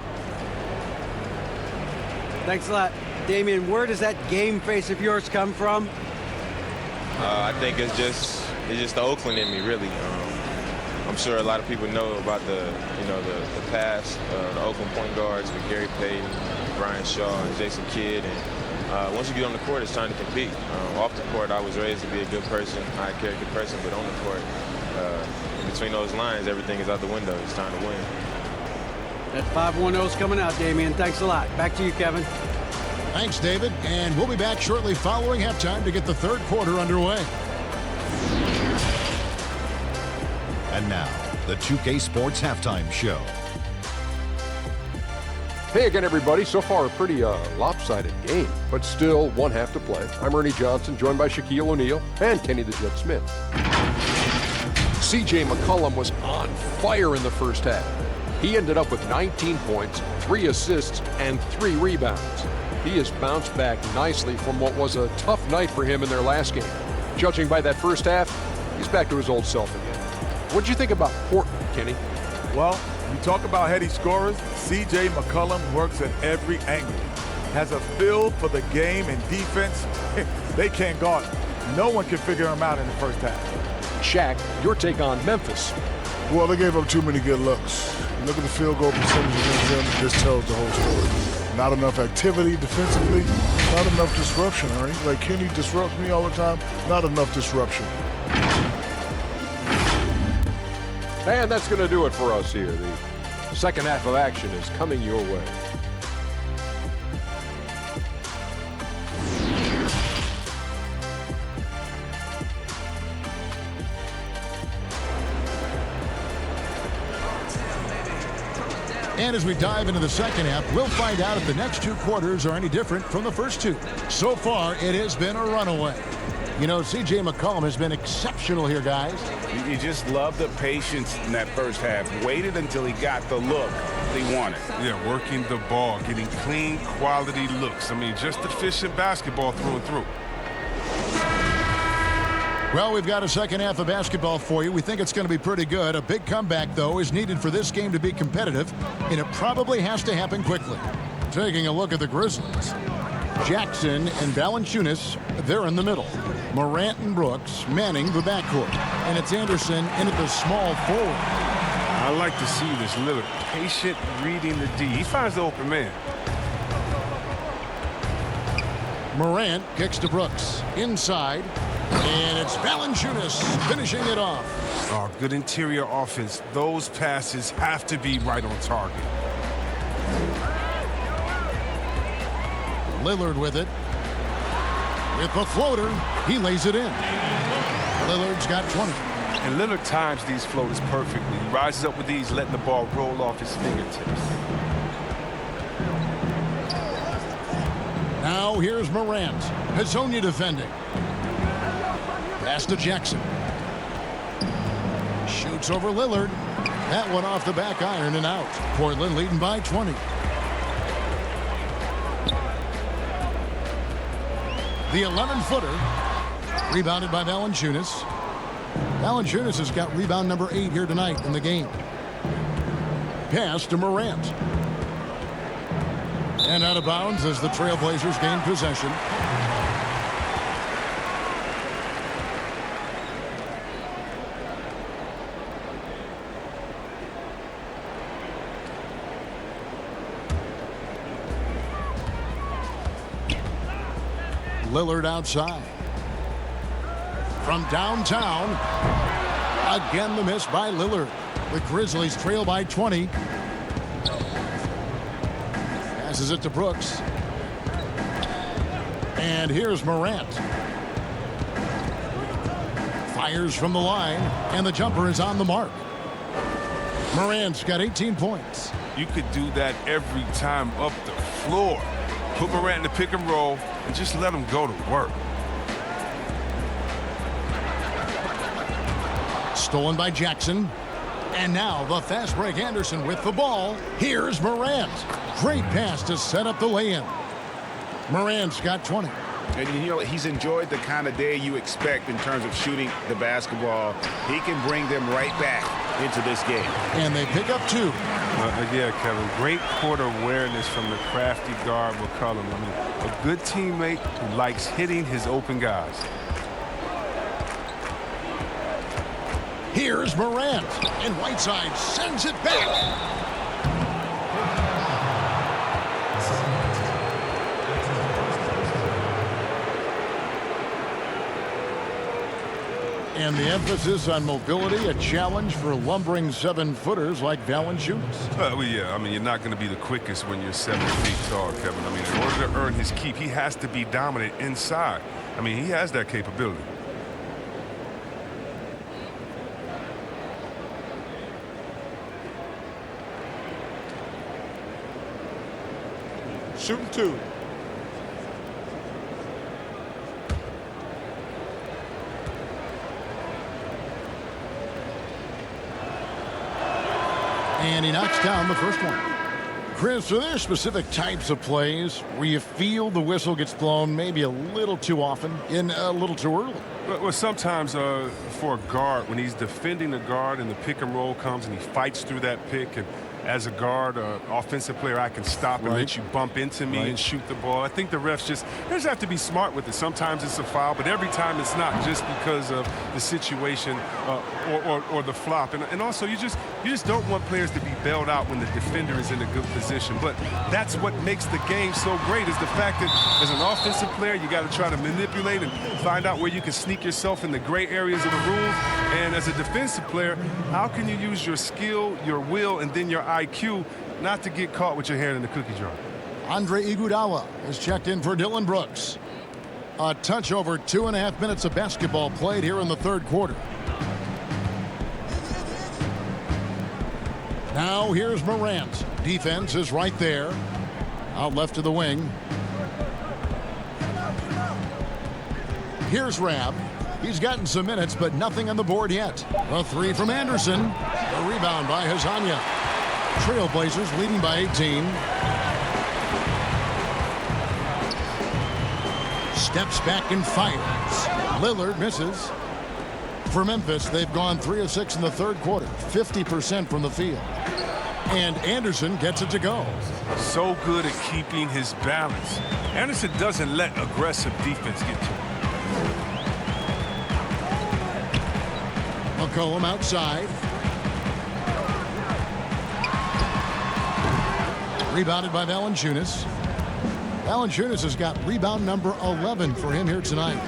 Speaker 2: Thanks a lot. Damian, where does that game face of yours come from?
Speaker 7: I think it's just the Oakland in me, really. I'm sure a lot of people know about the past, the Oakland point guards with Gary Payton, Brian Shaw, and Jason Kidd. And once you get on the court, it's time to compete. Off the court, I was raised to be a good person, high-character person, but on the court, between those lines, everything is out the window. It's time to win.
Speaker 2: That 5-1-0's coming out, Damian. Thanks a lot. Back to you, Kevin.
Speaker 1: Thanks, David. And we'll be back shortly following halftime to get the third quarter underway.
Speaker 8: And now, the 2K Sports Halftime Show.
Speaker 9: Hey again, everybody. So far, a pretty lopsided game, but still one half to play. I'm Ernie Johnson, joined by Shaquille O'Neal and Kenny the Jet Smith. C.J. McCollum was on fire in the first half. He ended up with 19 points, 3 assists, and 3 rebounds. He has bounced back nicely from what was a tough night for him in their last game. Judging by that first half, he's back to his old self again. What'd you think about Portland, Kenny?
Speaker 10: Well, you talk about heady scorers. C.J. McCollum works at every angle. Has a feel for the game and defense. They can't guard him. No one can figure him out in the first half.
Speaker 9: Shaq, your take on Memphis.
Speaker 11: Well, they gave up too many good looks. Look at the field goal percentage against them. This tells the whole story. Not enough activity defensively. Not enough disruption, Ernie. Like Kenny disrupts me all the time. Not enough disruption.
Speaker 9: And that's going to do it for us here. The second half of action is coming your way.
Speaker 1: And as we dive into the second half, we'll find out if the next 2 quarters are any different from the first 2. So far, it has been a runaway. You know, C.J. McCollum has been exceptional here, guys.
Speaker 3: You just love the patience in that first half. Waited until he got the look he wanted.
Speaker 5: Yeah, working the ball, getting clean, quality looks. I mean, just efficient basketball through and through.
Speaker 1: Well, we've got a second half of basketball for you. We think it's going to be pretty good. A big comeback, though, is needed for this game to be competitive, and it probably has to happen quickly. Taking a look at the Grizzlies. Jackson and Valanciunas, they're in the middle. Morant and Brooks manning the backcourt. And it's Anderson in at the small forward.
Speaker 5: I like to see this Lillard patient reading the D. He finds the open man.
Speaker 1: Morant kicks to Brooks. Inside. And it's Valanciunas finishing it off.
Speaker 5: Oh, good interior offense. Those passes have to be right on target.
Speaker 1: Lillard with it. With the floater, he lays it in. Lillard's got 20.
Speaker 5: And Lillard times these floaters perfectly. He rises up with these, letting the ball roll off his fingertips.
Speaker 1: Now here's Morant. Hezonja defending. Pass to Jackson. Shoots over Lillard. That one off the back iron and out. Portland leading by 20. The 11-footer. Rebounded by Valanciunas. Valanciunas has got rebound number 8 here tonight in the game. Pass to Morant. And out of bounds as the Trailblazers gain possession. Lillard outside. From downtown. Again, the miss by Lillard. The Grizzlies trail by 20. Passes it to Brooks. And here's Morant. Fires from the line, and the jumper is on the mark. Morant's got 18 points.
Speaker 5: You could do that every time up the floor. Put Morant in the pick and roll and just let him go to work.
Speaker 1: Stolen by Jackson. And now the fast break Anderson with the ball. Here's Morant. Great pass to set up the lay-in. Morant's got 20.
Speaker 3: And you know, he's enjoyed the kind of day you expect in terms of shooting the basketball. He can bring them right back
Speaker 6: into this game.
Speaker 1: And they pick up 2.
Speaker 5: Yeah, Kevin, great court awareness from the crafty guard McCollum. I mean, a good teammate who likes hitting his open guys.
Speaker 1: Here's Morant, and Whiteside sends it back. And the emphasis on mobility, a challenge for lumbering 7-footers like Valanciunas.
Speaker 5: Well, yeah, I mean, you're not going to be the quickest when you're 7 feet tall, Kevin. I mean, in order to earn his keep, he has to be dominant inside. I mean, he has that capability.
Speaker 10: Shooting 2.
Speaker 1: And he knocks down the first one. Chris, are there specific types of plays where you feel the whistle gets blown maybe a little too often and a little too early?
Speaker 5: Well, sometimes for a guard, when he's defending the guard and the pick and roll comes and he fights through that pick, and as a guard, offensive player, I can stop and let you bump into me and shoot the ball. I think the refs just have to be smart with it. Sometimes it's a foul, but every time it's not, just because of the situation or the flop. And also, you just don't want players to be bailed out when the defender is in a good position. But that's what makes the game so great, is the fact that as an offensive player, you got to try to manipulate and find out where you can sneak yourself in the gray areas of the rules. And as a defensive player, how can you use your skill, your will, and then your IQ not to get caught with your hand in the cookie jar?
Speaker 1: Andre Iguodala is checked in for Dylan Brooks. A touch over 2.5 minutes of basketball played here in the third quarter. Now here's Morant. Defense is right there. Out left to the wing. Here's Rab. He's gotten some minutes, but nothing on the board yet. A 3 from Anderson. A rebound by Hazanya. Trailblazers leading by 18. Steps back and fires. Lillard misses. For Memphis, they've gone 3 of 6 in the third quarter, 50% from the field. And Anderson gets it to go.
Speaker 5: So good at keeping his balance. Anderson doesn't let aggressive defense get to him.
Speaker 1: McCollum outside. Rebounded by Valanciunas. Valanciunas has got rebound number 11 for him here tonight.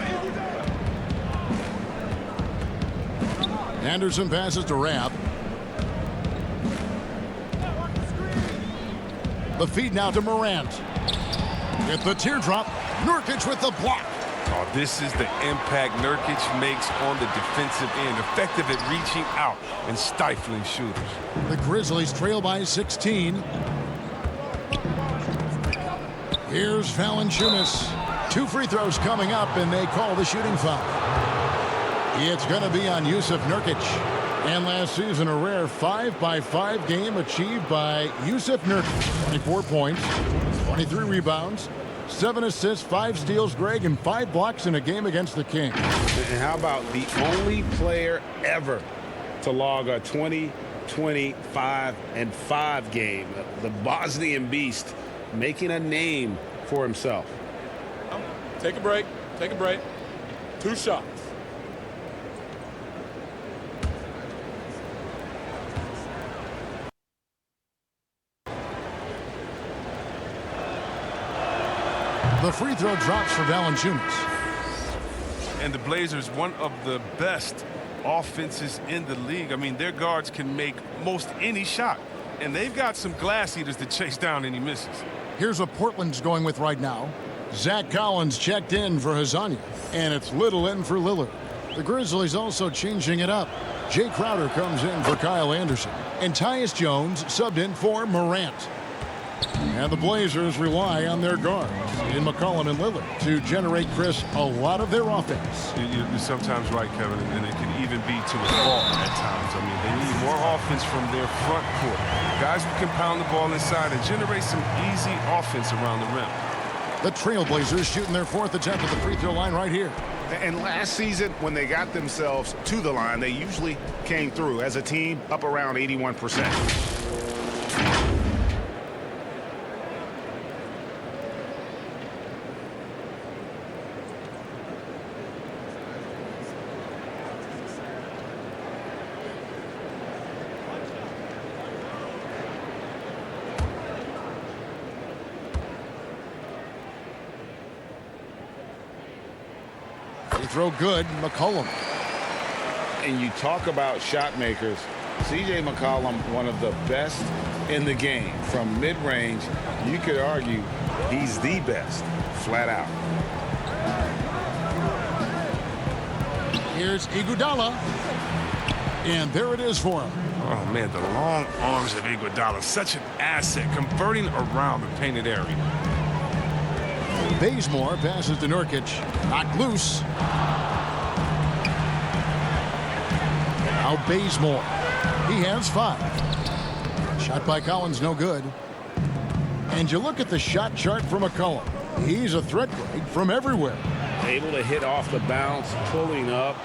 Speaker 1: Anderson passes to Rab. The feed now to Morant. With the teardrop, Nurkic with the block.
Speaker 5: Oh, this is the impact Nurkic makes on the defensive end. Effective at reaching out and stifling shooters.
Speaker 1: The Grizzlies trail by 16. Here's Valanciunas. 2 free throws coming up, and they call the shooting foul. It's going to be on Yusuf Nurkic. And last season, a rare 5-by-5 game achieved by Yusuf Nurkic. 24 points, 23 rebounds, 7 assists, 5 steals, Greg, and 5 blocks in a game against the Kings.
Speaker 6: And how about the only player ever to log a 20, 25, and 5 game, the Bosnian Beast, making a name for himself.
Speaker 10: Take a break. Take a break. 2 shots.
Speaker 1: The free throw drops for Valanciunas.
Speaker 5: And the Blazers, one of the best offenses in the league. I mean, their guards can make most any shot. And they've got some glass eaters to chase down any misses.
Speaker 1: Here's what Portland's going with right now. Zach Collins checked in for Hazanya. And it's Little in for Lillard. The Grizzlies also changing it up. Jay Crowder comes in for Kyle Anderson. And Tyus Jones subbed in for Morant. And the Blazers rely on their guards in McCollum and Lillard to generate, Chris, a lot of their offense.
Speaker 5: You're sometimes right, Kevin, and it can even be to a fault at times. I mean, they need more offense from their front court. Guys who can pound the ball inside and generate some easy offense around the rim.
Speaker 1: The Trailblazers shooting their 4th attempt at the free throw line right here.
Speaker 4: And last season, when they got themselves to the line, they usually came through as a team up around 81%.
Speaker 1: Free throw good. McCollum.
Speaker 3: And you talk about shot makers. C.J. McCollum, one of the best in the game. From mid-range, you could argue he's the best, flat out.
Speaker 1: Here's Iguodala. And there it is for him.
Speaker 5: Oh, man, the long arms of Iguodala, such an asset, converting around the painted area.
Speaker 1: Bazemore passes to Nurkic. Knocked loose. Now Bazemore. He has 5. Shot by Collins, no good. And you look at the shot chart for McCollum. He's a threat rate from everywhere.
Speaker 6: Able to hit off the bounce, pulling up.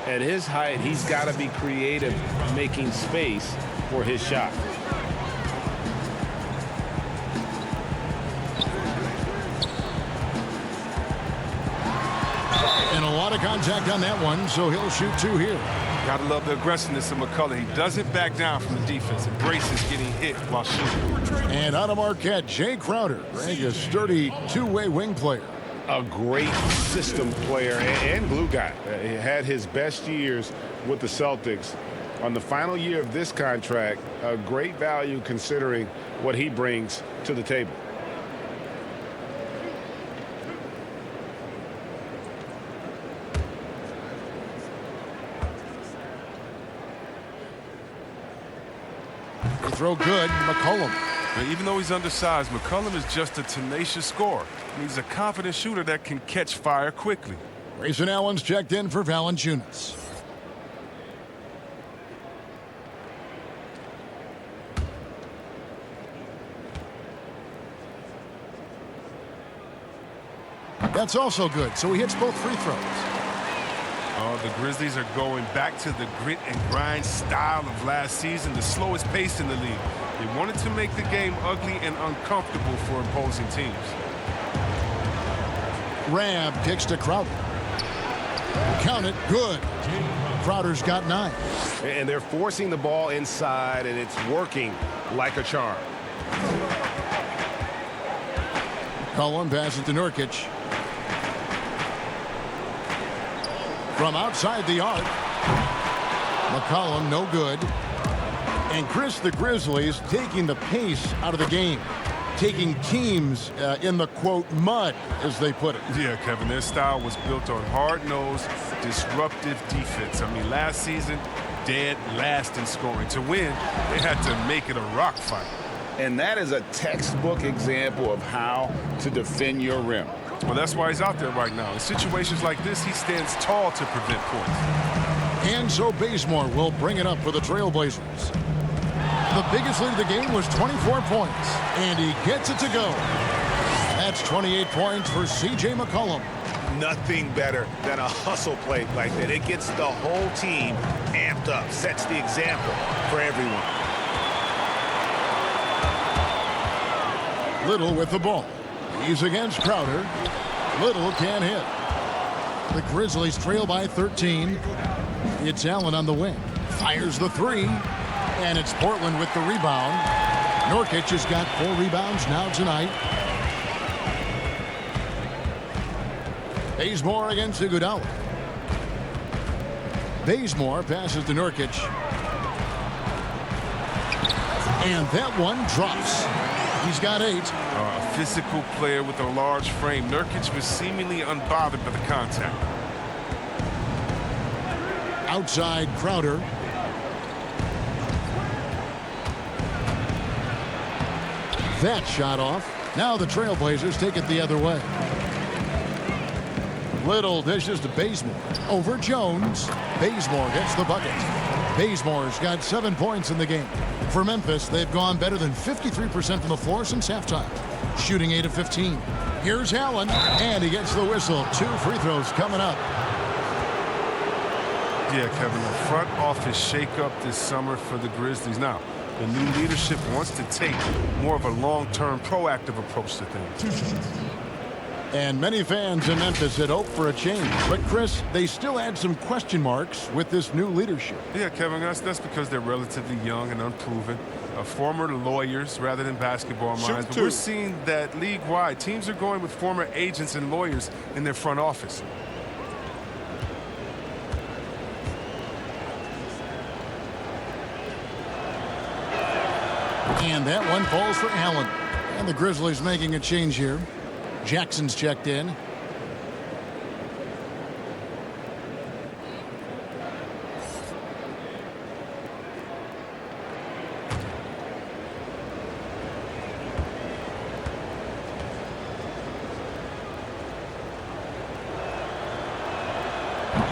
Speaker 6: At his height, he's got to be creative, making space for his shot.
Speaker 1: And a lot of contact on that one, so he'll shoot 2 here.
Speaker 5: Gotta love the aggressiveness of McCullough. He doesn't back down from the defense. Embraces getting hit while shooting.
Speaker 1: And out of Marquette, Jay Crowder, a sturdy two-way wing player.
Speaker 6: A great system player and glue guy. He had his best years with the Celtics. On the final year of this contract, a great value considering what he brings to the table.
Speaker 1: Free throw good. McCollum.
Speaker 5: Now, even though he's undersized, McCollum is just a tenacious scorer. He's a confident shooter that can catch fire quickly.
Speaker 1: Grayson Allen's checked in for Valanciunas. That's also good, so he hits both free throws.
Speaker 5: Oh, the Grizzlies are going back to the grit and grind style of last season, the slowest pace in the league. They wanted to make the game ugly and uncomfortable for opposing teams.
Speaker 1: Rab kicks to Crowder. Count it, good. Crowder's got 9.
Speaker 4: And they're forcing the ball inside, and it's working like a charm.
Speaker 1: Cullen passes to Nurkic. From outside the arc. McCollum, no good. And Chris, the Grizzlies taking the pace out of the game. Taking teams in the, quote, mud, as they put it.
Speaker 5: Yeah, Kevin, their style was built on hard-nosed, disruptive defense. I mean, last season, dead last in scoring. To win, they had to make it a rock fight.
Speaker 3: And that is a textbook example of how to defend your rim.
Speaker 5: Well, that's why he's out there right now. In situations like this, he stands tall to prevent points.
Speaker 1: And so Bazemore will bring it up for the Trailblazers. The biggest lead of the game was 24 points, and he gets it to go. That's 28 points for C.J. McCollum.
Speaker 4: Nothing better than a hustle play like that. It gets the whole team amped up, sets the example for everyone.
Speaker 1: Little with the ball. He's against Crowder. Little can't hit. The Grizzlies trail by 13. It's Allen on the wing. Fires the 3. And it's Portland with the rebound. Nurkic has got 4 rebounds now tonight. Bazemore against Iguodala. Bazemore passes to Nurkic. And that one drops. He's got 8.
Speaker 5: A physical player with a large frame. Nurkic was seemingly unbothered by the contact.
Speaker 1: Outside Crowder. That shot off. Now the Trailblazers take it the other way. Little dishes to Bazemore. Over Jones. Bazemore gets the bucket. Bazemore's got 7 points in the game. For Memphis, they've gone better than 53% from the floor since halftime, shooting 8 of 15. Here's Allen, and he gets the whistle. 2 free throws coming up.
Speaker 5: Yeah, Kevin, the front office shakeup this summer for the Grizzlies. Now, the new leadership wants to take more of a long-term, proactive approach to things.
Speaker 1: And many fans in Memphis had hoped for a change. But, Chris, they still had some question marks with this new leadership.
Speaker 5: Yeah, Kevin, that's because they're relatively young and unproven. Former lawyers rather than basketball minds. But we're seeing that league-wide, teams are going with former agents and lawyers in their front office.
Speaker 1: And that one falls for Allen. And the Grizzlies making a change here. Jackson's checked in.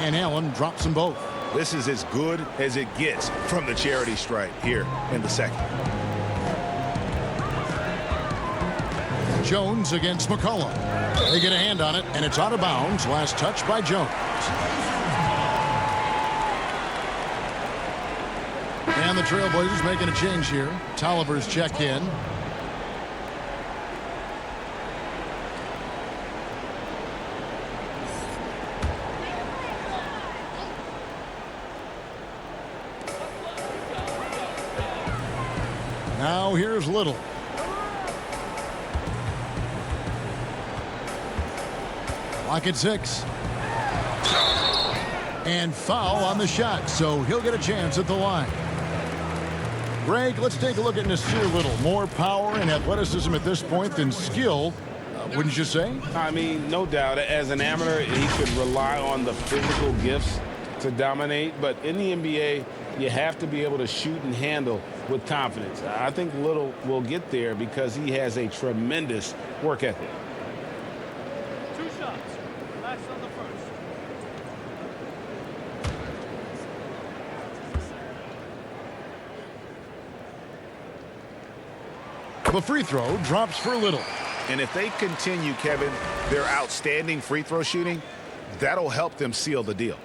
Speaker 1: And Allen drops them both.
Speaker 4: This is as good as it gets from the charity stripe here in the second.
Speaker 1: Jones against McCollum. They get a hand on it, and it's out of bounds. Last touch by Jones. And the Trailblazers making a change here. Tolliver's checked in. Now here's Little. Lock at 6. And foul on the shot, so he'll get a chance at the line. Greg, let's take a look at Nasir Little. More power and athleticism at this point than skill, wouldn't you say?
Speaker 6: I mean, no doubt. As an amateur, he could rely on the physical gifts to dominate. But in the NBA, you have to be able to shoot and handle with confidence. I think Little will get there because he has a tremendous work ethic.
Speaker 12: 2 shots. Relax on the first.
Speaker 1: The free throw drops for Little.
Speaker 4: And if they continue, Kevin, their outstanding free throw shooting, that'll help them seal the deal.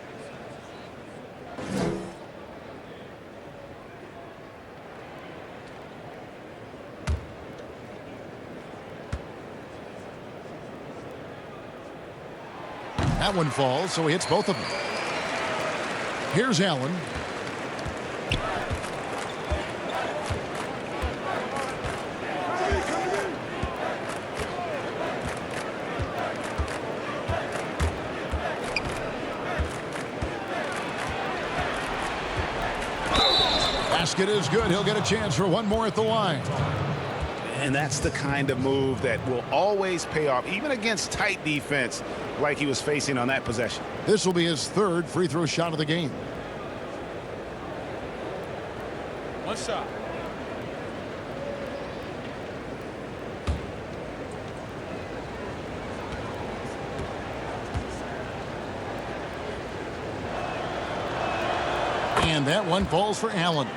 Speaker 1: That one falls, so he hits both of them. Here's Allen. Basket is good. He'll get a chance for one more at the line.
Speaker 4: And that's the kind of move that will always pay off, even against tight defense like he was facing on that possession.
Speaker 1: This will be his 3rd free throw shot of the game.
Speaker 12: 1 shot.
Speaker 1: And that one falls for Allen.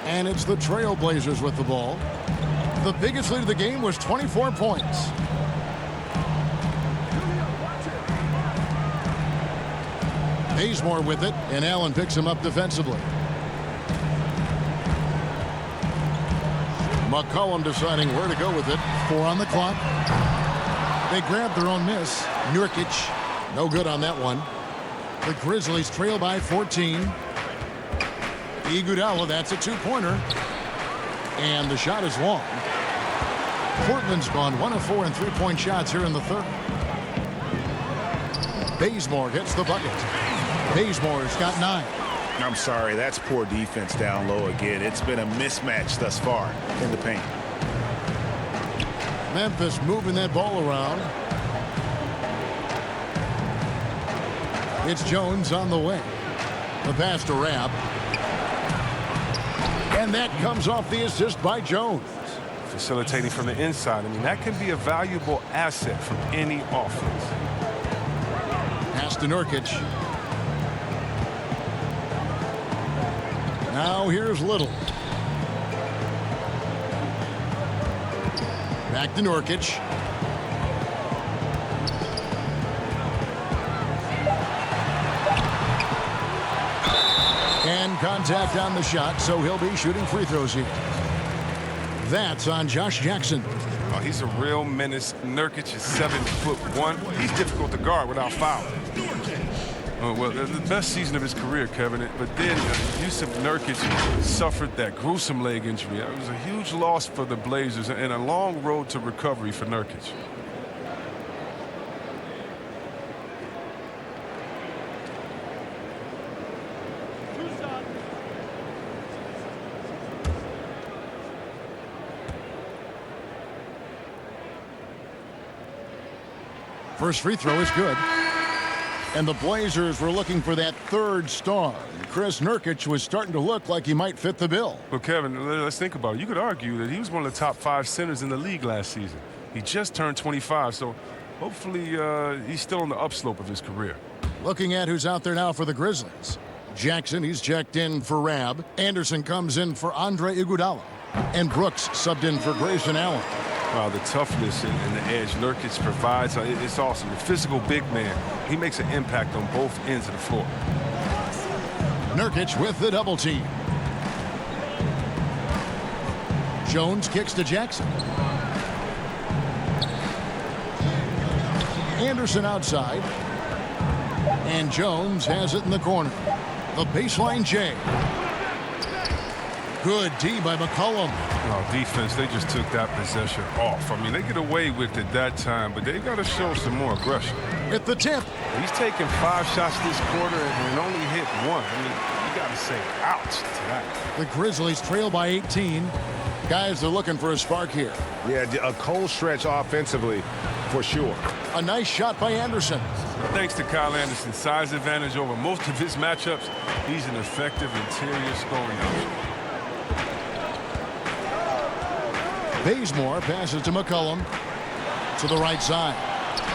Speaker 1: And it's the Trailblazers with the ball. The biggest lead of the game was 24 points. Bazemore with it, and Allen picks him up defensively. McCollum deciding where to go with it. 4 on the clock. They grab their own miss. Nurkic, no good on that one. The Grizzlies trail by 14. Iguodala, that's a 2-pointer. And the shot is long. Portland's gone 1 of 4 in 3-point shots here in the 3rd. Bazemore hits the bucket. Bazemore's got 9.
Speaker 4: I'm sorry, that's poor defense down low again. It's been a mismatch thus far in the paint.
Speaker 1: Memphis moving that ball around. It's Jones on the way. The pass to Rabb. And that comes off the assist by Jones.
Speaker 5: Facilitating from the inside. I mean, that can be a valuable asset from any offense.
Speaker 1: Pass to Nurkic. Now here's Little. Back to Nurkic. And contact on the shot, so he'll be shooting free throws here. That's on Josh Jackson.
Speaker 5: Oh, he's a real menace. Nurkic is 7'1". He's difficult to guard without fouling. Well, the best season of his career, Kevin. But then Yusuf Nurkic suffered that gruesome leg injury. It was a huge loss for the Blazers and a long road to recovery for Nurkic.
Speaker 1: First free throw is good. And the Blazers were looking for that third star. Chris Nurkic was starting to look like he might fit the bill.
Speaker 5: Well, Kevin, let's think about it. You could argue that he was one of the top 5 centers in the league last season. He just turned 25, so hopefully he's still on the upslope of his career.
Speaker 1: Looking at who's out there now for the Grizzlies. Jackson, he's checked in for Rab. Anderson comes in for Andre Iguodala. And Brooks subbed in for Grayson Allen.
Speaker 5: Wow, the toughness and the edge Nurkic provides, it's awesome. The physical big man, he makes an impact on both ends of the floor.
Speaker 1: Nurkic with the double team. Jones kicks to Jackson. Anderson outside. And Jones has it in the corner. The baseline J. Good D by McCollum.
Speaker 5: Oh, defense, they just took that possession off. I mean, they get away with it that time, but they got to show some more aggression.
Speaker 1: At the tip.
Speaker 5: He's taken 5 shots this quarter and only hit 1. I mean, you got to say ouch to that.
Speaker 1: The Grizzlies trail by 18. Guys are looking for a spark here.
Speaker 4: Yeah, a cold stretch offensively for sure.
Speaker 1: A nice shot by Anderson.
Speaker 5: Thanks to Kyle Anderson's size advantage over most of his matchups, he's an effective interior scoring option.
Speaker 1: Bazemore passes to McCollum to the right side.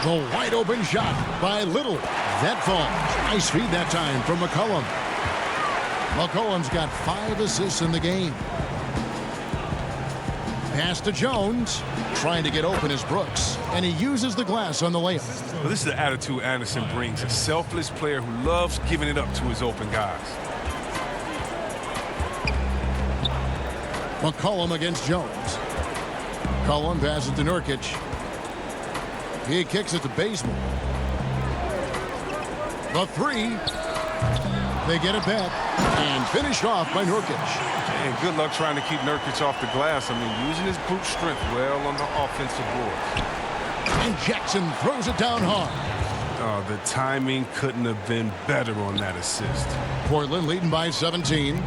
Speaker 1: The wide open shot by Little. That falls. Nice feed that time from McCollum. McCollum's got 5 assists in the game. Pass to Jones. Trying to get open is Brooks. And he uses the glass on the layup.
Speaker 5: Well, this is the attitude Anderson brings. A selfless player who loves giving it up to his open guys.
Speaker 1: McCollum against Jones. McCollum passes to Nurkic. He kicks it to Bazemore. The 3. They get it back and finished off by Nurkic.
Speaker 5: And good luck trying to keep Nurkic off the glass. I mean, using his brute strength well on the offensive boards.
Speaker 1: And Jackson throws it down hard.
Speaker 5: Oh, the timing couldn't have been better on that assist.
Speaker 1: Portland leading by 17.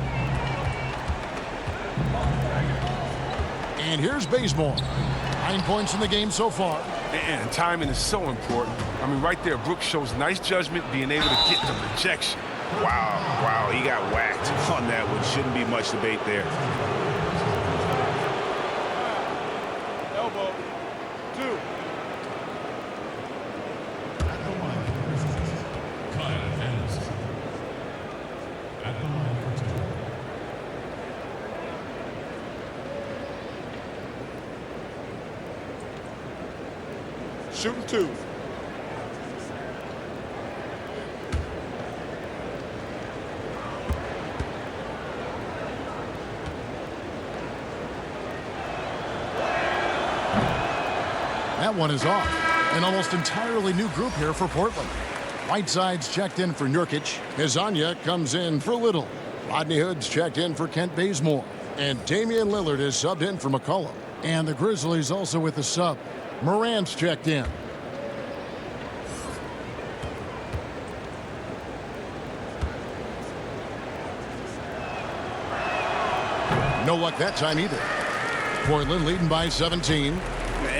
Speaker 1: And here's Bazemore. 9 points in the game so far.
Speaker 5: And timing is so important. I mean, right there, Brooks shows nice judgment, being able to get the rejection.
Speaker 4: Wow, he got whacked on that one. Shouldn't be much debate there.
Speaker 12: Elbow. 2.
Speaker 13: At the line for Grizzlies, Kyle Anderson. At the line for 2.
Speaker 11: Shooting 2.
Speaker 1: That one is off. An almost entirely new group here for Portland. Whiteside's checked in for Nurkic. Hezonja comes in for Little. Rodney Hood's checked in for Kent Bazemore. And Damian Lillard is subbed in for McCollum. And the Grizzlies also with the sub. Morant's checked in. No luck that time either. Portland leading by 17.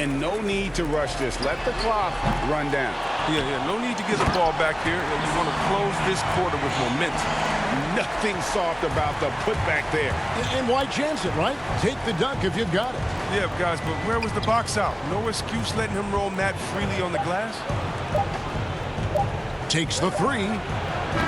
Speaker 4: And no need to rush this. Let the clock run down.
Speaker 5: Yeah, no need to get the ball back here. You want to close this quarter with momentum.
Speaker 4: Nothing soft about the putback there.
Speaker 1: And why chance it, right? Take the dunk if you've got it.
Speaker 5: Yeah, guys, but where was the box out? No excuse letting him roam that freely on the glass.
Speaker 1: Takes the 3.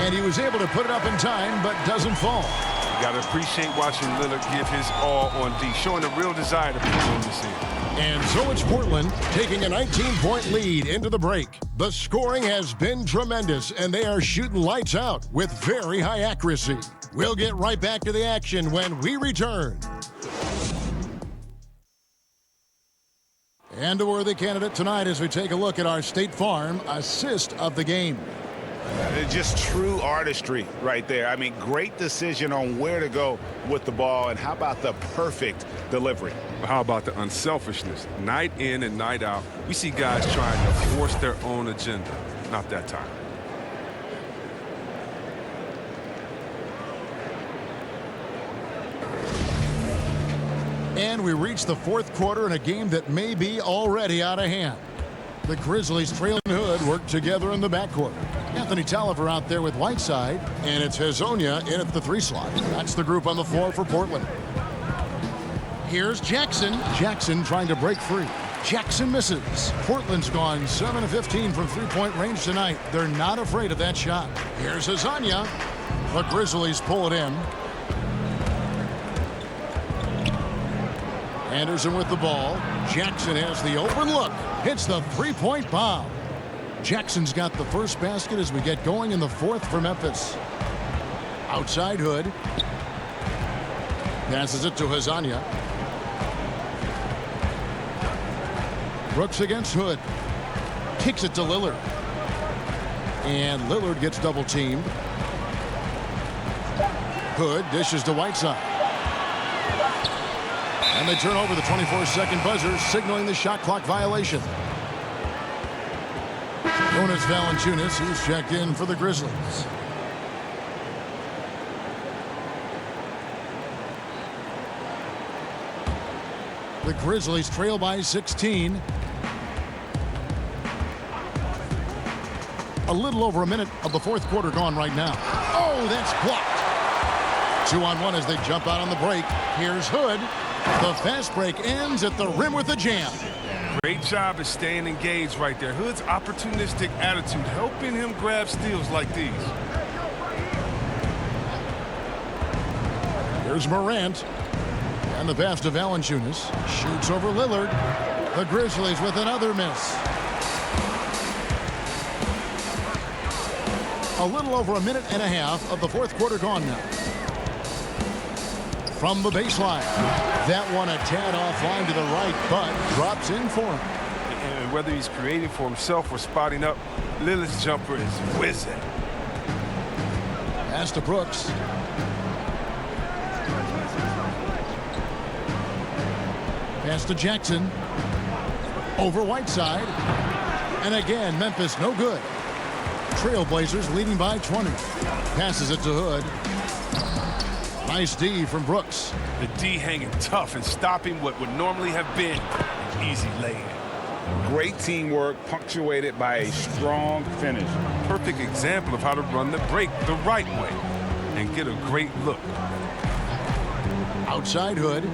Speaker 1: And he was able to put it up in time, but doesn't fall.
Speaker 5: You got to appreciate watching Lillard give his all on D, showing a real desire to put on the scene.
Speaker 1: And so it's Portland taking a 19-point lead into the break. The scoring has been tremendous, and they are shooting lights out with very high accuracy. We'll get right back to the action when we return. And a worthy candidate tonight as we take a look at our State Farm assist of the game.
Speaker 4: Just true artistry right there. I mean, great decision on where to go with the ball, and how about the perfect delivery?
Speaker 5: How about the unselfishness? Night in and night out, we see guys trying to force their own agenda. Not that time.
Speaker 1: And we reach the fourth quarter in a game that may be already out of hand. The Grizzlies trailing Hood work together in the backcourt. Anthony Tolliver out there with Whiteside, and it's Hezonja in at the 3 slot. That's the group on the floor for Portland. Here's Jackson. Jackson trying to break free. Jackson misses. Portland's gone 7 of 15 from three-point range tonight. They're not afraid of that shot. Here's Hezonja. The Grizzlies pull it in. Anderson with the ball. Jackson has the open look. Hits the three-point bomb. Jackson's got the first basket as we get going in the fourth for Memphis. Outside Hood. Passes it to Hezonja. Brooks against Hood. Kicks it to Lillard. And Lillard gets double-teamed. Hood dishes to Whiteside. And they turn over the 24-second buzzer, signaling the shot clock violation. Jonas Valanciunas, he's checked in for the Grizzlies. The Grizzlies trail by 16. A little over a minute of the fourth quarter gone right now. Oh, that's blocked. 2-on-1 as they jump out on the break. Here's Hood. The fast break ends at the rim with a jam.
Speaker 5: Great job of staying engaged right there. Hood's opportunistic attitude helping him grab steals like these.
Speaker 1: Here's Morant. And the pass to Valanciunas. Shoots over Lillard. The Grizzlies with another miss. A little over a minute and a half of the fourth quarter gone now. From the baseline. That one a tad offline to the right, but drops in for him.
Speaker 5: And whether he's creating for himself or spotting up, Lillard's jumper is whizzing.
Speaker 1: Pass to Brooks. Pass to Jackson. Over Whiteside. And again, Memphis no good. Trailblazers leading by 20. Passes it to Hood. Nice D from Brooks.
Speaker 5: The D hanging tough and stopping what would normally have been an easy lay-in.
Speaker 4: Great teamwork punctuated by a strong finish.
Speaker 5: Perfect example of how to run the break the right way and get a great look.
Speaker 1: Outside Hood.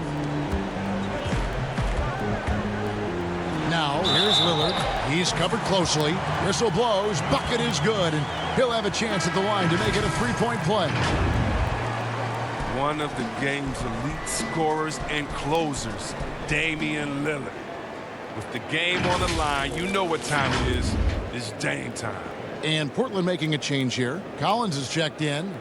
Speaker 1: Now here's Lillard. He's covered closely. Whistle blows. Bucket is good, and he'll have a chance at the line to make it a three-point play.
Speaker 5: One of the game's elite scorers and closers, Damian Lillard. With the game on the line, you know what time it is. It's Dame time.
Speaker 1: And Portland making a change here. Collins is checked in.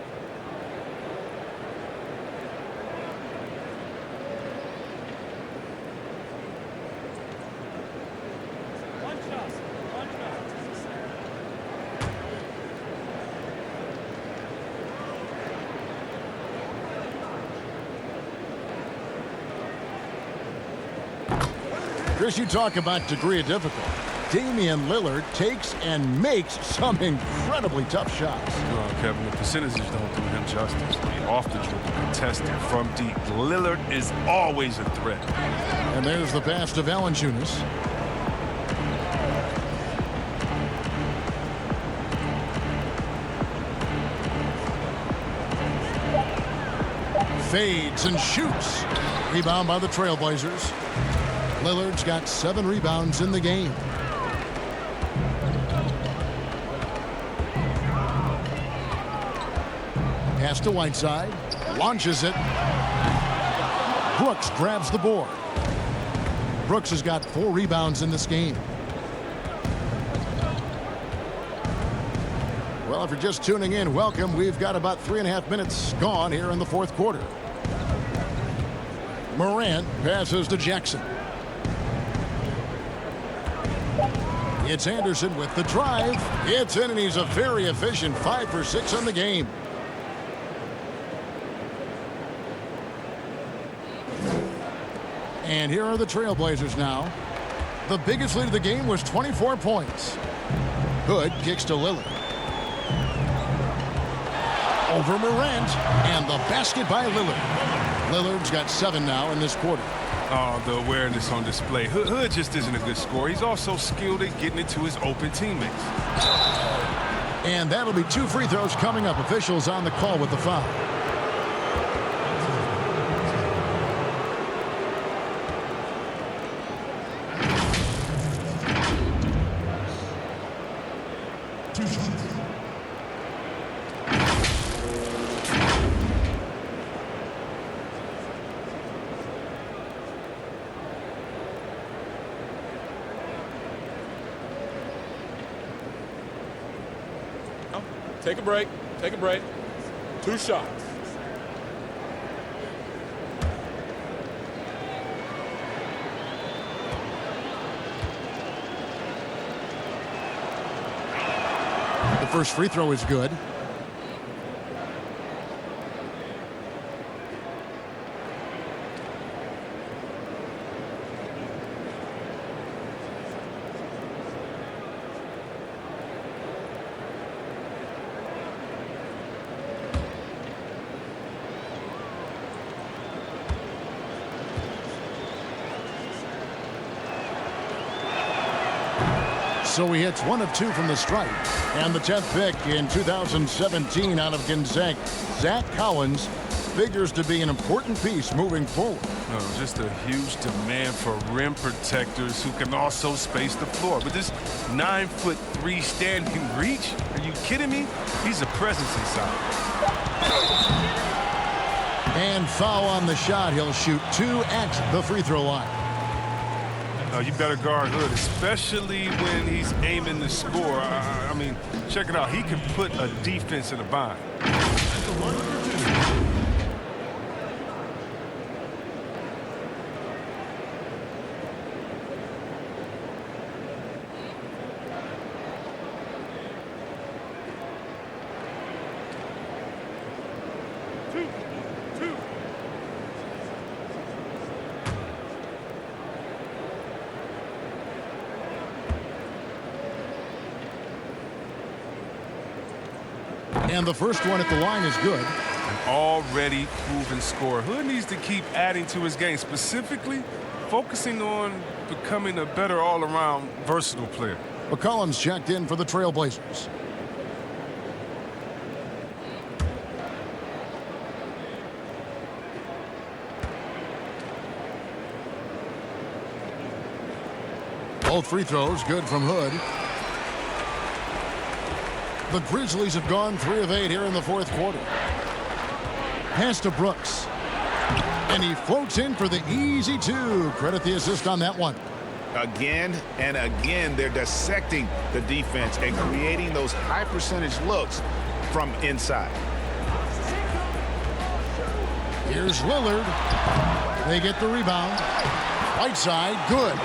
Speaker 1: Chris, you talk about degree of difficulty. Damian Lillard takes and makes some incredibly tough shots.
Speaker 5: Well, Kevin, the percentages don't do him justice. Off the dribble, contested from deep. Lillard is always a threat.
Speaker 1: And there's the pass to Valanciunas. Fades and shoots. Rebound by the Trailblazers. Lillard's got 7 rebounds in the game. Pass to Whiteside. Launches it. Brooks grabs the board. Brooks has got 4 rebounds in this game. Well, if you're just tuning in, welcome. We've got about 3.5 minutes gone here in the fourth quarter. Morant passes to Jackson. It's Anderson with the drive. It's in, and he's a very efficient 5 for 6 on the game. And here are the Trailblazers now. The biggest lead of the game was 24 points. Hood kicks to Lillard. Over Morant, and the basket by Lillard. Lillard's got 7 now in this quarter.
Speaker 5: Oh, the awareness on display. Hood just isn't a good scorer. He's also skilled at getting it to his open teammates.
Speaker 1: And that'll be 2 free throws coming up. Officials on the call with the foul.
Speaker 14: Take a break. Take a break. 2 shots.
Speaker 1: The first free throw is good. So he hits 1 of 2 from the stripe. And the 10th pick in 2017 out of Gonzaga, Zach Collins, figures to be an important piece moving forward.
Speaker 5: No, just a huge demand for rim protectors who can also space the floor. But this 9'3" standing reach, are you kidding me? He's a presence inside.
Speaker 1: And foul on the shot. He'll shoot 2 at the free throw line.
Speaker 5: You better guard Hood, especially when he's aiming to score. I mean, check it out. He can put a defense in a bind.
Speaker 1: And the first one at the line is good.
Speaker 5: An already proven scorer. Hood needs to keep adding to his game, specifically focusing on becoming a better all-around versatile player.
Speaker 1: McCollum's checked in for the Trailblazers. Both free throws good from Hood. The Grizzlies have gone 3 of 8 here in the fourth quarter. Pass to Brooks. And he floats in for the easy 2. Credit the assist on that one.
Speaker 4: Again and again, they're dissecting the defense and creating those high percentage looks from inside.
Speaker 1: Here's Lillard. They get the rebound. Right side, good.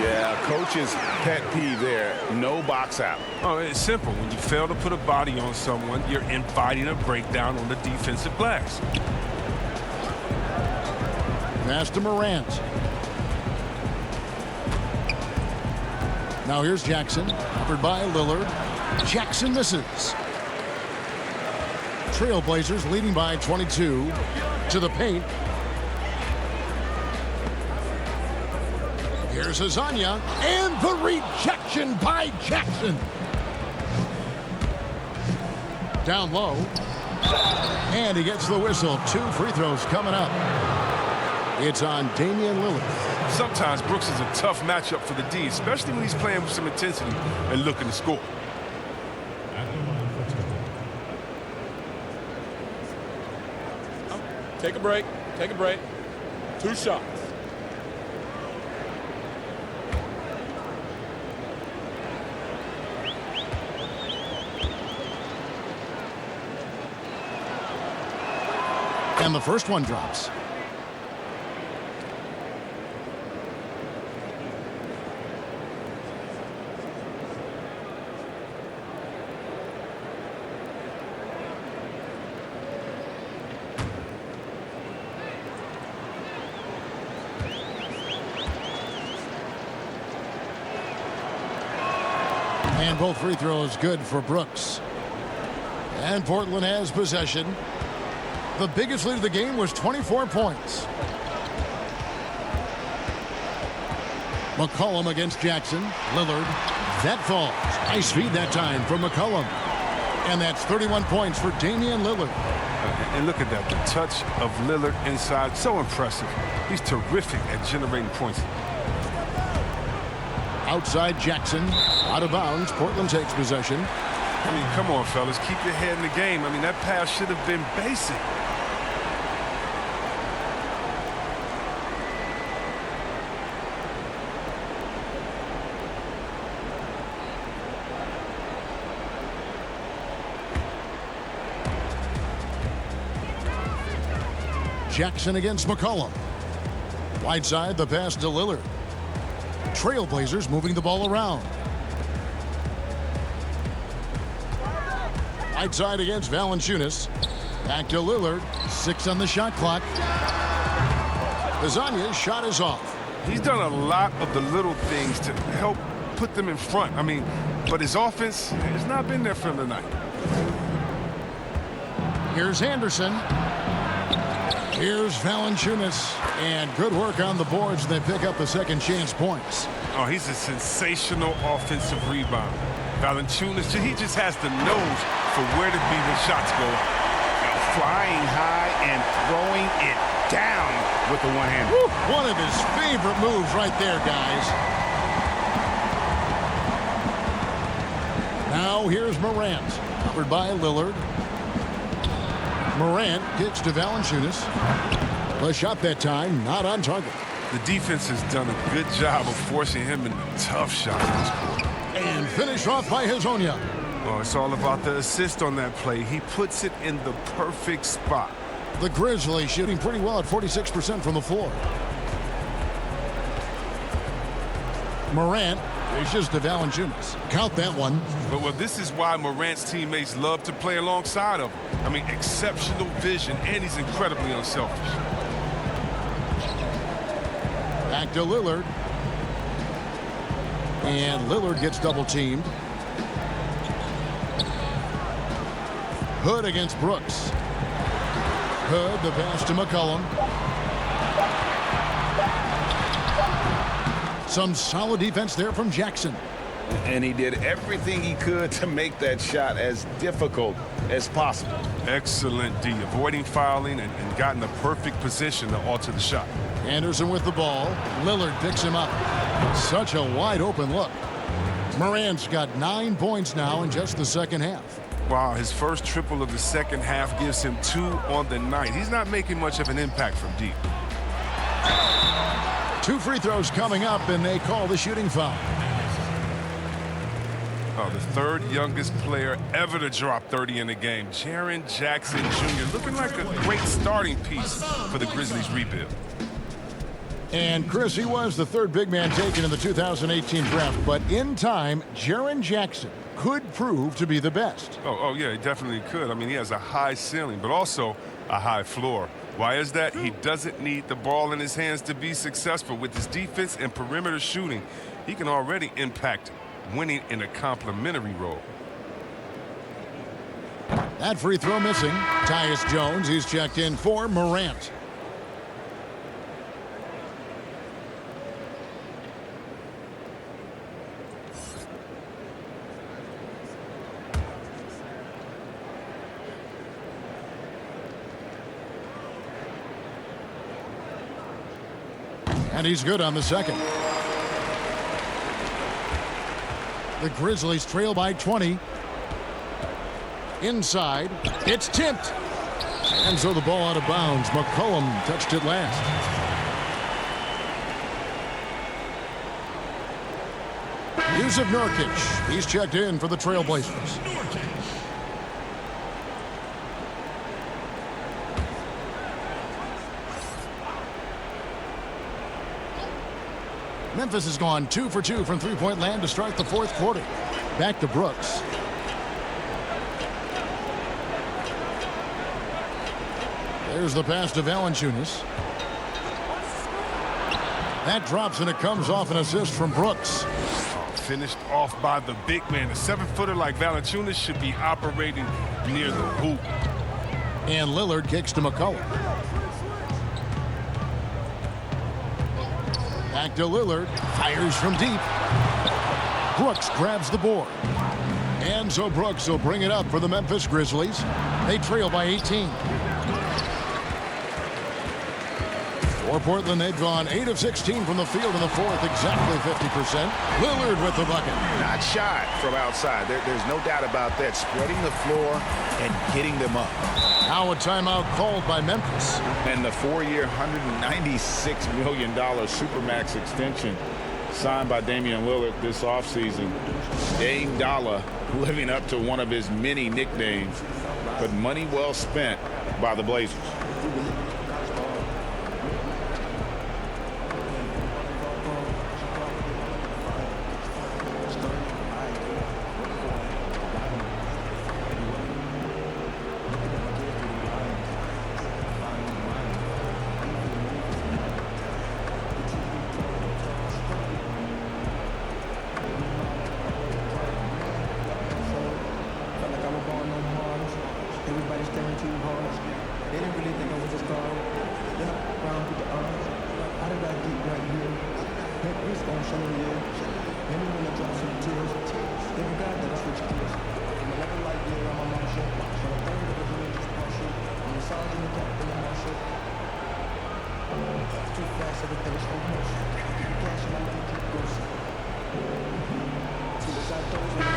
Speaker 4: Yeah, coach's pet peeve there. No box out.
Speaker 5: Oh, it's simple. When you fail to put a body on someone, you're inviting a breakdown on the defensive glass.
Speaker 1: Pass to Morant. Now here's Jackson, covered by Lillard. Jackson misses. Trailblazers leading by 22 to the paint. Here's Azania, and the rejection by Jackson. Down low. And he gets the whistle. 2 free throws coming up. It's on Damian Lillard.
Speaker 5: Sometimes Brooks is a tough matchup for the D, especially when he's playing with some intensity and looking to score.
Speaker 14: Take a break. Take a break. 2 shots.
Speaker 1: And the first one drops. And both free throws good for Brooks. And Portland has possession. The biggest lead of the game was 24 points. McCollum against Jackson. Lillard. That falls. Nice feed that time from McCollum. And that's 31 points for Damian Lillard.
Speaker 5: And look at that. The touch of Lillard inside. So impressive. He's terrific at generating points.
Speaker 1: Outside Jackson. Out of bounds. Portland takes possession.
Speaker 5: I mean, come on, fellas. Keep your head in the game. I mean, that pass should have been basic.
Speaker 1: Jackson against McCollum. Wide side, the pass to Lillard. Trailblazers moving the ball around. Right side against Valanciunas. Back to Lillard. 6 on the shot clock. Bazania's shot is off.
Speaker 5: He's done a lot of the little things to help put them in front. I mean, but his offense has not been there for him tonight.
Speaker 1: Here's Anderson. Here's Valanciunas. And good work on the boards. They pick up the second chance points.
Speaker 5: Oh, he's a sensational offensive rebounder. Valanciunas, he just has the nose for where to be when shots go.
Speaker 4: Flying high and throwing it down with the one hand.
Speaker 1: One of his favorite moves right there, guys. Now here's Morant. Covered by Lillard. Morant kicks to Valanciunas. The shot that time, not on target.
Speaker 5: The defense has done a good job of forcing him into tough shots this quarter.
Speaker 1: And finished off by Hazonia.
Speaker 5: Well, it's all about the assist on that play. He puts it in the perfect spot.
Speaker 1: The Grizzlies shooting pretty well at 46% from the floor. Morant dishes to Valanciunas. Count that one.
Speaker 5: But well, this is why Morant's teammates love to play alongside of him. I mean, exceptional vision, and he's incredibly unselfish.
Speaker 1: Back to Lillard. And Lillard gets double teamed. Hood against Brooks. Hood, the pass to McCollum. Some solid defense there from Jackson.
Speaker 6: And he did everything he could to make that shot as difficult as possible.
Speaker 5: Excellent D, avoiding fouling and got in the perfect position to alter the shot.
Speaker 1: Anderson with the ball. Lillard picks him up. Such a wide open look. Morant's got 9 points now in just the second half.
Speaker 5: Wow, his first triple of the second half gives him 2 on the night. He's not making much of an impact from deep.
Speaker 1: 2 free throws coming up, and they call the shooting foul.
Speaker 5: Oh, the third youngest player ever to drop 30 in a game. Jaren Jackson Jr. looking like a great starting piece for the Grizzlies rebuild.
Speaker 1: And Chris, he was the third big man taken in the 2018 draft, but in time, Jaren Jackson could prove to be the best.
Speaker 5: Oh, yeah, he definitely could. I mean, he has a high ceiling, but also a high floor. Why is that? He doesn't need the ball in his hands to be successful. With his defense and perimeter shooting, he can already impact winning in a complementary role.
Speaker 1: That free throw missing. Tyus Jones, he's checked in for Morant. And he's good on the second. The Grizzlies trail by 20. Inside, it's tipped. And so the ball out of bounds. McCollum touched it last. Yusuf Nurkic, he's checked in for the Trailblazers. Memphis has gone 2 for 2 from three-point land to start the fourth quarter. Back to Brooks. There's the pass to Valanciunas. That drops, and it comes off an assist from Brooks.
Speaker 5: Finished off by the big man. A 7-footer like Valanciunas should be operating near the hoop.
Speaker 1: And Lillard kicks to McCollum. Back to Lillard. Fires from deep. Brooks grabs the board. And so Brooks will bring it up for the Memphis Grizzlies. They trail by 18. For Portland, they've gone 8 of 16 from the field in the fourth, exactly 50%. Lillard with the bucket.
Speaker 4: Not shy from outside. There's no doubt about that. Spreading the floor and getting them up.
Speaker 1: Now a timeout called by Memphis.
Speaker 3: And the 4-year, $196 million Supermax extension signed by Damian Lillard this offseason. Dame Dollar living up to one of his many nicknames, but money well spent by the Blazers.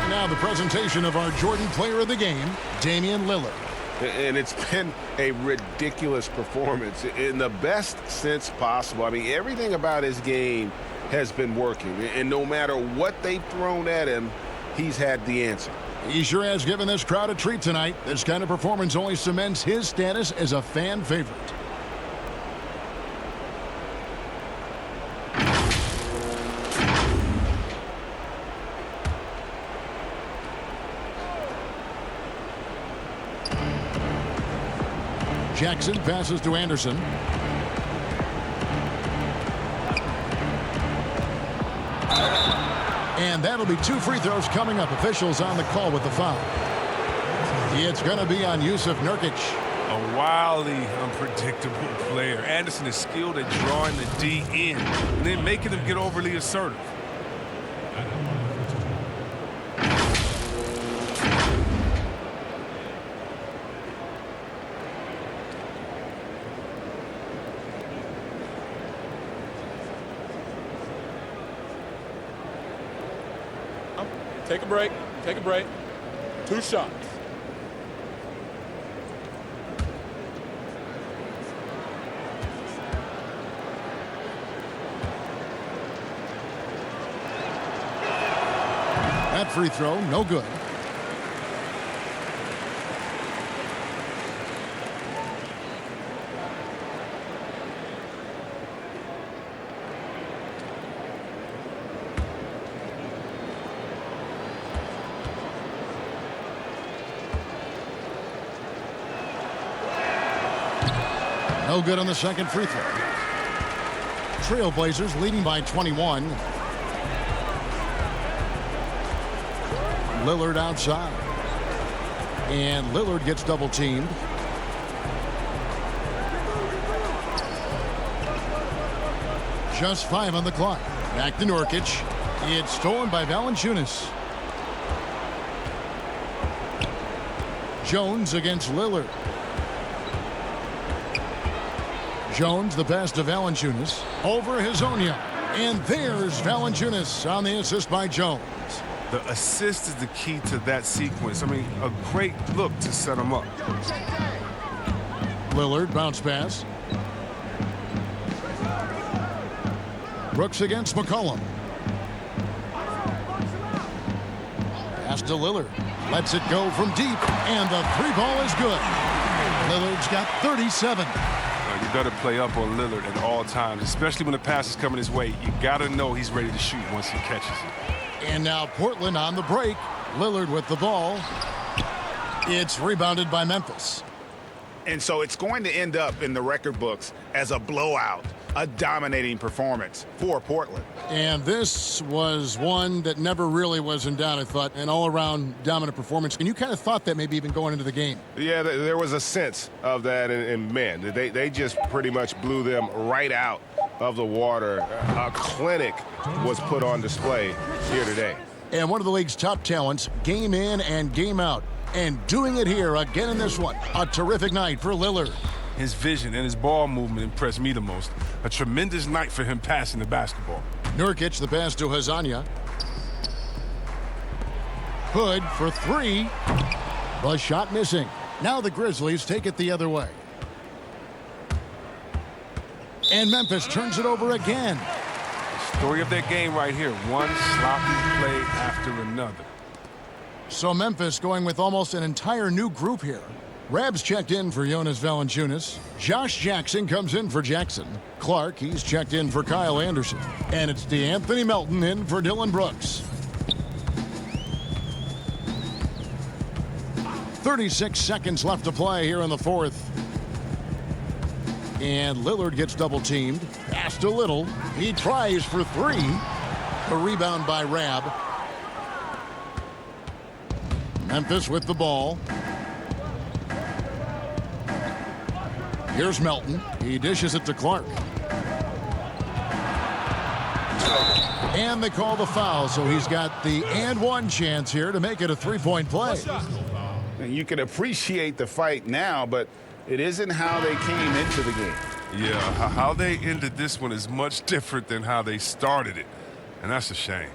Speaker 1: Now the presentation of our Jordan Player of the Game, Damian Lillard.
Speaker 4: And it's been a ridiculous performance in the best sense possible. I mean, everything about his game has been working. And no matter what they've thrown at him, he's had the answer.
Speaker 1: He sure has given this crowd a treat tonight. This kind of performance only cements his status as a fan favorite. Jackson passes to Anderson. And that'll be 2 free throws coming up. Officials on the call with the foul. It's going to be on Yusuf Nurkic.
Speaker 5: A wildly unpredictable player. Anderson is skilled at drawing the D in and then making them get overly assertive.
Speaker 14: Take a break. Take a break. 2 shots.
Speaker 1: That free throw, no good. No good on the second free throw. Trailblazers leading by 21. Lillard outside. And Lillard gets double teamed. Just 5 on the clock. Back to Nurkic. It's stolen by Valanciunas. Jones against Lillard. Jones, the pass to Valanciunas. Over Hezonja. And there's Valanciunas on the assist by Jones.
Speaker 5: The assist is the key to that sequence. I mean, a great look to set him up.
Speaker 1: Lillard, bounce pass. Brooks against McCollum. Pass to Lillard. Lets it go from deep. And the 3 ball is good. Lillard's got 37.
Speaker 5: You better play up on Lillard at all times, especially when the pass is coming his way. You got to know he's ready to shoot once he catches it.
Speaker 1: And now Portland on the break. Lillard with the ball. It's rebounded by Memphis.
Speaker 4: And so it's going to end up in the record books as a blowout, a dominating performance for Portland.
Speaker 1: And this was one that never really was in doubt, I thought, an all-around dominant performance. And you kind of thought that maybe even going into the game.
Speaker 6: Yeah, there was a sense of that, and man, they just pretty much blew them right out of the water. A clinic was put on display here today.
Speaker 1: And one of the league's top talents, game in and game out. And doing it here again in this one. A terrific night for Lillard.
Speaker 5: His vision and his ball movement impressed me the most. A tremendous night for him passing the basketball.
Speaker 1: Nurkic, the pass to Hazanya. Hood for three. The shot missing. Now the Grizzlies take it the other way. And Memphis turns it over again.
Speaker 5: Story of their game right here. One sloppy play after another.
Speaker 1: So Memphis going with almost an entire new group here. Rabs checked in for Jonas Valanciunas. Josh Jackson comes in for Jackson. Clark, he's checked in for Kyle Anderson. And it's DeAnthony Melton in for Dylan Brooks. 36 seconds left to play here in the fourth. And Lillard gets double-teamed. Passed a little. He tries for three. A rebound by Rab. Memphis with the ball. Here's Melton. He dishes it to Clark. And they call the foul, so he's got the and one chance here to make it a three-point play.
Speaker 6: And you can appreciate the fight now, but it isn't how they came into the game.
Speaker 5: Yeah, how they ended this one is much different than how they started it, and that's a shame.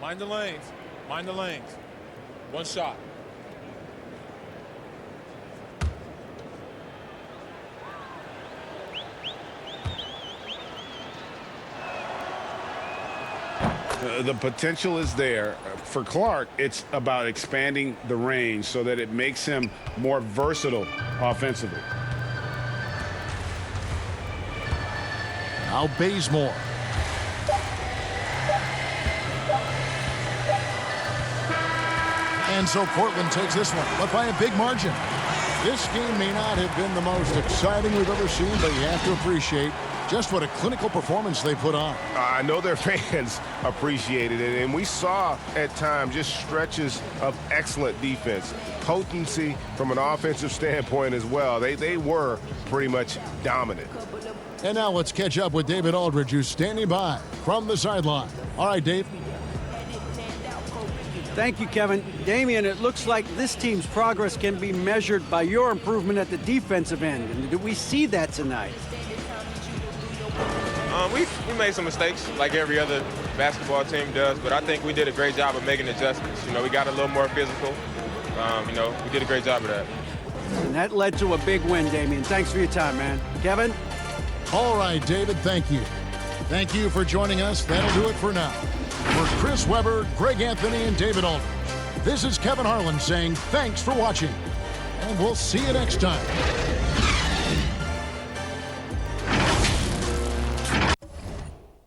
Speaker 14: Mind the lanes. Mind the lanes. One shot.
Speaker 6: The potential is there. For Clark, it's about expanding the range so that it makes him more versatile offensively.
Speaker 1: Now Bazemore. And so Portland takes this one, but by a big margin. This game may not have been the most exciting we've ever seen, but you have to appreciate just what a clinical performance they put on.
Speaker 6: I know their fans appreciated it, and we saw at times just stretches of excellent defense, potency from an offensive standpoint as well. They were pretty much dominant.
Speaker 1: And now let's catch up with David Aldridge, who's standing by from the sideline. All right, Dave.
Speaker 2: Thank you, Kevin. Damian, it looks like this team's progress can be measured by your improvement at the defensive end. And did we see that tonight?
Speaker 15: We made some mistakes like every other basketball team does, but I think we did a great job of making adjustments. You know, we got a little more physical. You know, we did a great job of that.
Speaker 2: And that led to a big win, Damian. Thanks for your time, man. Kevin?
Speaker 1: All right, David, thank you. Thank you for joining us. That'll do it for now. For Chris Webber, Greg Anthony, and David Aldridge, this is Kevin Harlan saying thanks for watching, and we'll see you next time.